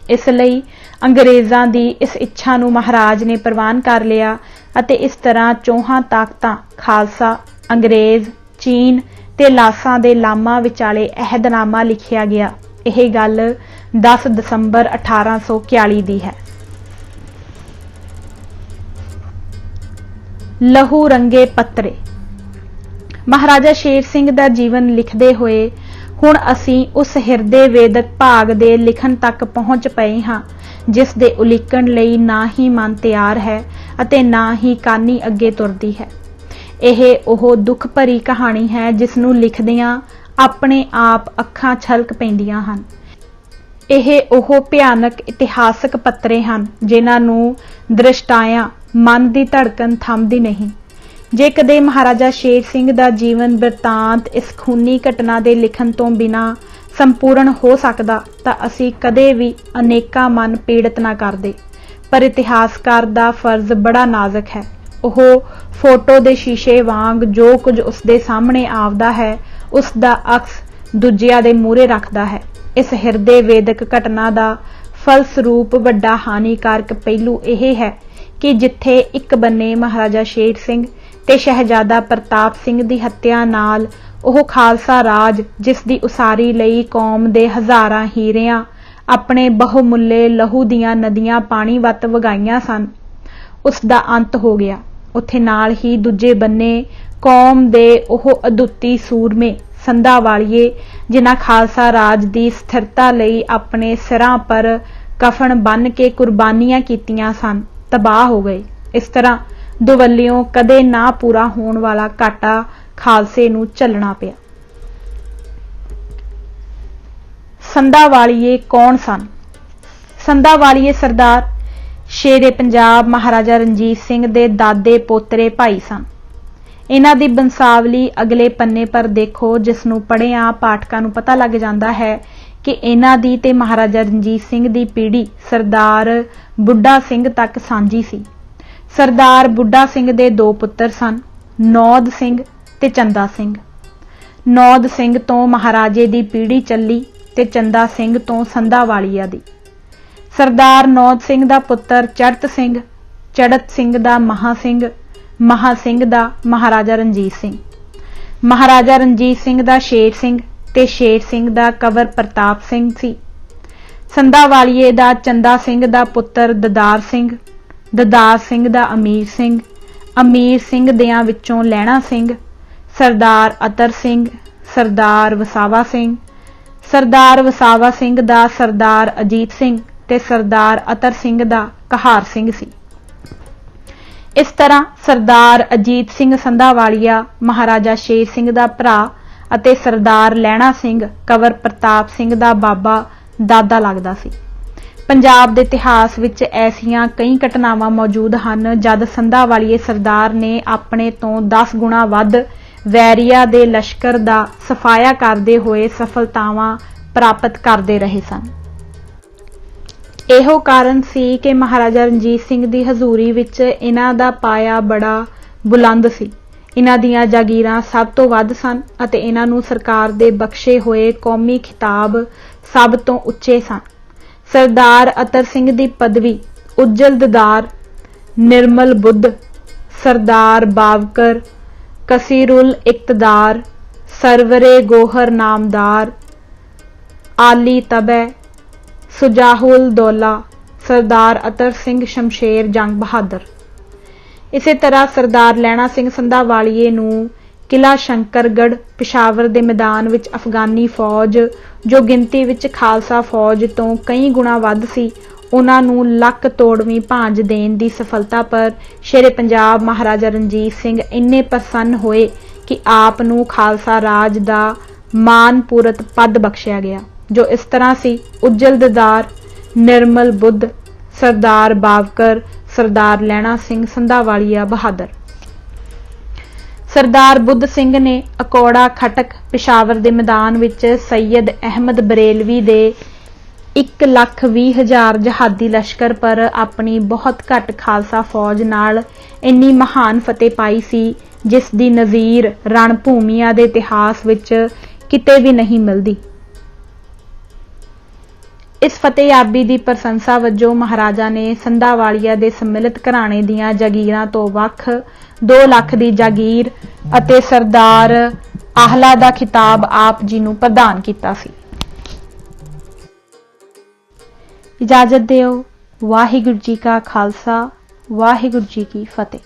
A: ਇਸ ਲਈ ਅੰਗਰੇਜ਼ਾਂ ਦੀ ਇਸ ਇੱਛਾ ਨੂੰ ਮਹਾਰਾਜ ਨੇ ਪ੍ਰਵਾਨ ਕਰ ਲਿਆ ਅਤੇ ਇਸ ਤਰ੍ਹਾਂ ਚੌਹਾਂ ਤਾਕਤਾਂ ਖਾਲਸਾ, ਅੰਗਰੇਜ਼, ਚੀਨ ਤੇ ਲਾਸਾਂ ਦੇ ਲਾਮਾ ਵਿਚਾਲੇ ਅਹਿਦਨਾਮਾ ਲਿਖਿਆ ਗਿਆ। ਇਹ ਗੱਲ 10 ਦਸੰਬਰ 1841 ਦੀ ਹੈ। ਲਹੂ ਰੰਗੇ ਪੱਤਰੇ। ਮਹਾਰਾਜਾ ਸ਼ੇਰ ਸਿੰਘ ਦਾ ਜੀਵਨ ਲਿਖਦੇ ਹੋਏ ਹੁਣ ਅਸੀਂ ਉਸ ਹਿਰਦੇ ਵੇਦਕ ਭਾਗ ਦੇ ਲਿਖਣ ਤੱਕ ਪਹੁੰਚ ਪਏ ਹਾਂ, ਜਿਸ ਦੇ ਉਲੀਕਣ ਲਈ ਨਾ ਹੀ ਮਨ ਤਿਆਰ ਹੈ ਅਤੇ ਨਾ ਹੀ ਕਾਨੀ ਅੱਗੇ ਤੁਰਦੀ ਹੈ। ਇਹ ਉਹ ਦੁੱਖ ਭਰੀ ਕਹਾਣੀ ਹੈ ਜਿਸ ਨੂੰ ਲਿਖਦਿਆਂ ਆਪਣੇ ਆਪ ਅੱਖਾਂ ਛਲਕ ਪੈਂਦੀਆਂ ਹਨ। ਇਹ ਉਹ ਭਿਆਨਕ ਇਤਿਹਾਸਕ ਪੱਤਰੇ ਹਨ ਜਿਨ੍ਹਾਂ ਨੂੰ ਦ੍ਰਿਸ਼ਟਾਇਆਂ ਮਨ ਦੀ ਧੜਕਨ ਥੰਮਦੀ ਨਹੀਂ। ਜੇ ਕਦੇ ਮਹਾਰਾਜਾ ਸ਼ੇਰ ਸਿੰਘ ਦਾ ਜੀਵਨ ਬਿਰਤਾਂਤ ਇਸ ਖੂਨੀ ਘਟਨਾ ਦੇ ਲਿਖਣ ਤੋਂ ਬਿਨਾਂ ਸੰਪੂਰਨ ਹੋ ਸਕਦਾ ਤਾਂ ਅਸੀਂ ਕਦੇ ਵੀ ਅਨੇਕਾਂ ਮਨ ਪੀੜਤ ਨਾ ਕਰਦੇ। ਪਰ ਇਤਿਹਾਸਕਾਰ ਦਾ ਫਰਜ਼ ਬੜਾ ਨਾਜ਼ੁਕ ਹੈ। ਉਹ ਫੋਟੋ ਦੇ ਸ਼ੀਸ਼ੇ ਵਾਂਗ ਜੋ ਕੁਝ ਉਸਦੇ ਸਾਹਮਣੇ ਆਉਂਦਾ ਹੈ, ਉਸ ਦਾ ਅਕਸ ਦੂਜਿਆਂ ਦੇ ਮੂਹਰੇ ਰੱਖਦਾ ਹੈ। ਇਸ ਹਿਰਦੇ ਵੇਦਕ ਘਟਨਾ ਦਾ ਫਲਸਰੂਪ ਵੱਡਾ ਹਾਨੀਕਾਰਕ ਪਹਿਲੂ ਇਹ ਹੈ ਕਿ ਜਿੱਥੇ ਇੱਕ ਬੰਨੇ ਮਹਾਰਾਜਾ ਸ਼ੇਰ ਸਿੰਘ ਤੇ ਸ਼ਹਿਜ਼ਾਦਾ ਪ੍ਰਤਾਪ ਸਿੰਘ ਦੀ ਹੱਤਿਆ ਨਾਲ ਉਹ ਖਾਲਸਾ ਰਾਜ, ਜਿਸ ਦੀ ਉਸਾਰੀ ਲਈ ਕੌਮ ਦੇ ਹਜ਼ਾਰਾਂ ਹੀਰਿਆਂ ਆਪਣੇ ਬਹੁਮੁੱਲੇ ਲਹੂ ਦੀਆਂ ਨਦੀਆਂ ਪਾਣੀ ਵੱਤ ਵਗਾਈਆਂ ਸਨ, ਉਸ ਦਾ ਅੰਤ ਹੋ ਗਿਆ। ਉੱਥੇ ਨਾਲ ਹੀ ਦੂਜੇ ਬੰਨੇ ਕੌਮ ਦੇ ਉਹ ਅਦੁੱਤੀ ਸੂਰਮੇ ਸੰਧਾਵਾਲੀਏ, ਜਿਨ੍ਹਾਂ ਖਾਲਸਾ ਰਾਜ ਦੀ ਸਥਿਰਤਾ ਲਈ ਆਪਣੇ ਸਿਰਾਂ ਪਰ ਕਫਨ ਬੰਨ੍ਹ ਕੇ ਕੁਰਬਾਨੀਆਂ ਕੀਤੀਆਂ ਸਨ, ਤਬਾਹ ਹੋ ਗਏ। ਇਸ ਤਰ੍ਹਾਂ ਦੁਵੱਲਿਓਂ ਕਦੇ ਨਾ ਪੂਰਾ ਹੋਣ ਵਾਲਾ ਘਾਟਾ ਖਾਲਸੇ ਨੂੰ ਝੱਲਣਾ ਪਿਆ। ਸੰਧਾਵਾਲੀਏ ਕੌਣ ਸਨ? ਸੰਧਾਵਾਲੀਏ ਸਰਦਾਰ ਸ਼ੇਰੇ ਪੰਜਾਬ ਮਹਾਰਾਜਾ ਰਣਜੀਤ ਸਿੰਘ ਦੇ ਦਾਦੇ ਪੋਤਰੇ ਭਾਈ ਸਨ। ਇਹਨਾਂ ਦੀ ਬੰਸਾਵਲੀ ਅਗਲੇ ਪੰਨੇ ਪਰ ਦੇਖੋ, ਜਿਸ ਨੂੰ ਪੜ੍ਹਿਆਂ ਪਾਠਕਾਂ ਨੂੰ ਪਤਾ ਲੱਗ ਜਾਂਦਾ ਹੈ ਕਿ ਇਹਨਾਂ ਦੀ ਤੇ ਮਹਾਰਾਜਾ ਰਣਜੀਤ ਸਿੰਘ ਦੀ ਪੀੜ੍ਹੀ ਸਰਦਾਰ ਬੁੱਢਾ ਸਿੰਘ ਤੱਕ ਸਾਂਝੀ ਸੀ। ਸਰਦਾਰ ਬੁੱਢਾ ਸਿੰਘ ਦੇ 2 ਪੁੱਤਰ ਸਨ, ਨੌਦ ਸਿੰਘ ਤੇ ਚੰਦਾ ਸਿੰਘ। ਨੌਦ ਸਿੰਘ ਤੋਂ ਮਹਾਰਾਜੇ ਦੀ ਪੀੜ੍ਹੀ ਚੱਲੀ ਤੇ ਚੰਦਾ ਸਿੰਘ ਤੋਂ ਸੰਧਾਵਾਲੀਆ ਦੀ। ਸਰਦਾਰ ਨੌਦ ਸਿੰਘ ਦਾ ਪੁੱਤਰ ਚੜਤ ਸਿੰਘ, ਚੜਤ ਸਿੰਘ ਦਾ ਮਹਾ ਸਿੰਘ, ਮਹਾ ਸਿੰਘ ਦਾ ਮਹਾਰਾਜਾ ਰਣਜੀਤ ਸਿੰਘ, ਮਹਾਰਾਜਾ ਰਣਜੀਤ ਸਿੰਘ ਦਾ ਸ਼ੇਰ ਸਿੰਘ ਤੇ ਸ਼ੇਰ ਸਿੰਘ ਦਾ ਕੰਵਰ ਪ੍ਰਤਾਪ ਸਿੰਘ ਸੀ। ਸੰਧਾਵਾਲੀਏ ਦਾ ਚੰਦਾ ਸਿੰਘ ਦਾ ਪੁੱਤਰ ਦਦਾਰ ਸਿੰਘ, ਦਦਾਰ ਸਿੰਘ ਦਾ ਅਮੀਰ ਸਿੰਘ, ਅਮੀਰ ਸਿੰਘ ਦਿਆਂ ਵਿੱਚੋਂ ਲਹਿਣਾ ਸਿੰਘ, ਸਰਦਾਰ ਅਤਰ ਸਿੰਘ, ਸਰਦਾਰ ਵਸਾਵਾ ਸਿੰਘ, ਸਰਦਾਰ ਵਸਾਵਾ ਸਿੰਘ ਦਾ ਸਰਦਾਰ ਅਜੀਤ ਸਿੰਘ ਤੇ ਸਰਦਾਰ ਅਤਰ ਸਿੰਘ ਦਾ ਕਹਾਰ ਸਿੰਘ ਸੀ। ਇਸ ਤਰ੍ਹਾਂ ਸਰਦਾਰ ਅਜੀਤ ਸਿੰਘ ਸੰਧਾਵਾਲੀਆ ਮਹਾਰਾਜਾ ਸ਼ੇਰ ਸਿੰਘ ਦਾ ਭਰਾ ਅਤੇ ਸਰਦਾਰ ਲਹਿਣਾ ਸਿੰਘ ਕੰਵਰ ਪ੍ਰਤਾਪ ਸਿੰਘ ਦਾ ਬਾਬਾ ਦਾਦਾ ਲੱਗਦਾ ਸੀ। ਪੰਜਾਬ ਦੇ ਇਤਿਹਾਸ ਵਿੱਚ ਐਸੀਆਂ ਕਈ ਘਟਨਾਵਾਂ ਮੌਜੂਦ ਹਨ ਜਦ ਸੰਧਾਵਾਲੀਏ ਸਰਦਾਰ ਨੇ ਆਪਣੇ ਤੋਂ 10 ਗੁਣਾ ਵੱਧ ਵੈਰੀਆ ਦੇ ਲਸ਼ਕਰ ਦਾ ਸਫਾਇਆ ਕਰਦੇ ਹੋਏ ਸਫਲਤਾਵਾਂ ਪ੍ਰਾਪਤ ਕਰਦੇ ਰਹੇ ਸਨ। ਇਹੋ ਕਾਰਨ ਸੀ ਕਿ ਮਹਾਰਾਜਾ ਰਣਜੀਤ ਸਿੰਘ ਦੀ ਹਜ਼ੂਰੀ ਵਿੱਚ ਇਹਨਾਂ ਦਾ ਪਾਇਆ ਬੜਾ ਬੁਲੰਦ ਸੀ। ਇਹਨਾਂ ਦੀਆਂ ਜਾਗੀਰਾਂ ਸਭ ਤੋਂ ਵੱਧ ਸਨ ਅਤੇ ਇਹਨਾਂ ਨੂੰ ਸਰਕਾਰ ਦੇ ਬਖਸ਼ੇ ਹੋਏ ਕੌਮੀ ਖਿਤਾਬ ਸਭ ਤੋਂ ਉੱਚੇ ਸਨ। ਸਰਦਾਰ ਅਤਰ ਸਿੰਘ ਦੀ ਪਦਵੀ ਉੱਜਲ ਦਦਾਰ, ਨਿਰਮਲ ਬੁੱਧ, ਸਰਦਾਰ ਬਾਵਕਰ, ਕਸੀਰੁਲ ਇਕਤਦਾਰ, ਸਰਵਰੇ ਗੋਹਰ ਨਾਮਦਾਰ, ਆਲੀ ਤਬੈ, ਸੁਜਾਹੁਲ ਦੌਲਾ, ਸਰਦਾਰ ਅਤਰ ਸਿੰਘ ਸ਼ਮਸ਼ੇਰ ਜੰਗ ਬਹਾਦਰ। ਇਸੇ ਤਰ੍ਹਾਂ ਸਰਦਾਰ ਲਹਿਣਾ ਸਿੰਘ ਸੰਧਾਵਾਲੀਏ ਨੂੰ ਕਿਲਾ ਸ਼ੰਕਰਗੜ੍ਹ ਪਿਸ਼ਾਵਰ ਦੇ ਮੈਦਾਨ ਵਿੱਚ ਅਫਗਾਨੀ ਫੌਜ, ਜੋ ਗਿਣਤੀ ਵਿੱਚ ਖਾਲਸਾ ਫੌਜ ਤੋਂ ਕਈ ਗੁਣਾ ਵੱਧ ਸੀ, ਉਹਨਾਂ ਨੂੰ ਲੱਕ ਤੋੜਵੀਂ ਭਾਂਜ ਦੇਣ ਦੀ ਸਫਲਤਾ ਪਰ ਸ਼ੇਰੇ ਪੰਜਾਬ ਮਹਾਰਾਜਾ ਰਣਜੀਤ ਸਿੰਘ ਇੰਨੇ ਪ੍ਰਸੰਨ ਹੋਏ ਕਿ ਆਪ ਨੂੰ ਖਾਲਸਾ ਰਾਜ ਦਾ ਮਾਨਪੂਰਤ ਪਦ ਬਖਸ਼ਿਆ ਗਿਆ, ਜੋ ਇਸ ਤਰ੍ਹਾਂ ਸੀ: ਉੱਜਲ ਦਦਾਰ, ਨਿਰਮਲ ਬੁੱਧ, ਸਰਦਾਰ ਬਾਵਕਰ, ਸਰਦਾਰ ਲਹਿਣਾ ਸਿੰਘ ਸੰਧਾਵਾਲੀਆ ਬਹਾਦਰ। ਸਰਦਾਰ ਬੁੱਧ ਸਿੰਘ ਨੇ ਅਕੌੜਾ ਖਟਕ ਪਿਸ਼ਾਵਰ ਦੇ ਮੈਦਾਨ ਵਿੱਚ ਸੈਯਦ ਅਹਿਮਦ ਬਰੇਲਵੀ ਦੇ 1,20,000 ਜਹਾਦੀ ਲਸ਼ਕਰ ਪਰ ਆਪਣੀ ਬਹੁਤ ਘੱਟ ਖਾਲਸਾ ਫੌਜ ਨਾਲ ਇੰਨੀ ਮਹਾਨ ਫਤਿਹ ਪਾਈ ਸੀ, ਜਿਸ ਦੀ ਨਜ਼ੀਰ ਰਣਭੂਮੀਆਂ ਦੇ ਇਤਿਹਾਸ ਵਿੱਚ ਕਿਤੇ ਵੀ ਨਹੀਂ ਮਿਲਦੀ। ਇਸ ਫਤਿਹਯਾਬੀ ਦੀ ਪ੍ਰਸ਼ੰਸਾ ਵਜੋਂ ਮਹਾਰਾਜਾ ਨੇ ਸੰਧਾਵਾਲੀਆ ਦੇ ਸੰਮਿਲਿਤ ਘਰਾਣੇ ਦੀਆਂ ਜਾਗੀਰਾਂ ਤੋਂ ਵੱਖ 2 ਲੱਖ ਦੀ ਜਾਗੀਰ ਅਤੇ ਸਰਦਾਰ ਆਹਲਾ ਦਾ ਖਿਤਾਬ ਆਪ ਜੀ ਨੂੰ ਪ੍ਰਦਾਨ ਕੀਤਾ ਸੀ। ਇਜਾਜ਼ਤ ਦਿਓ। ਵਾਹਿਗੁਰੂ ਜੀ ਕਾ ਖਾਲਸਾ, ਵਾਹਿਗੁਰੂ ਜੀ ਕੀ ਫਤਿਹ।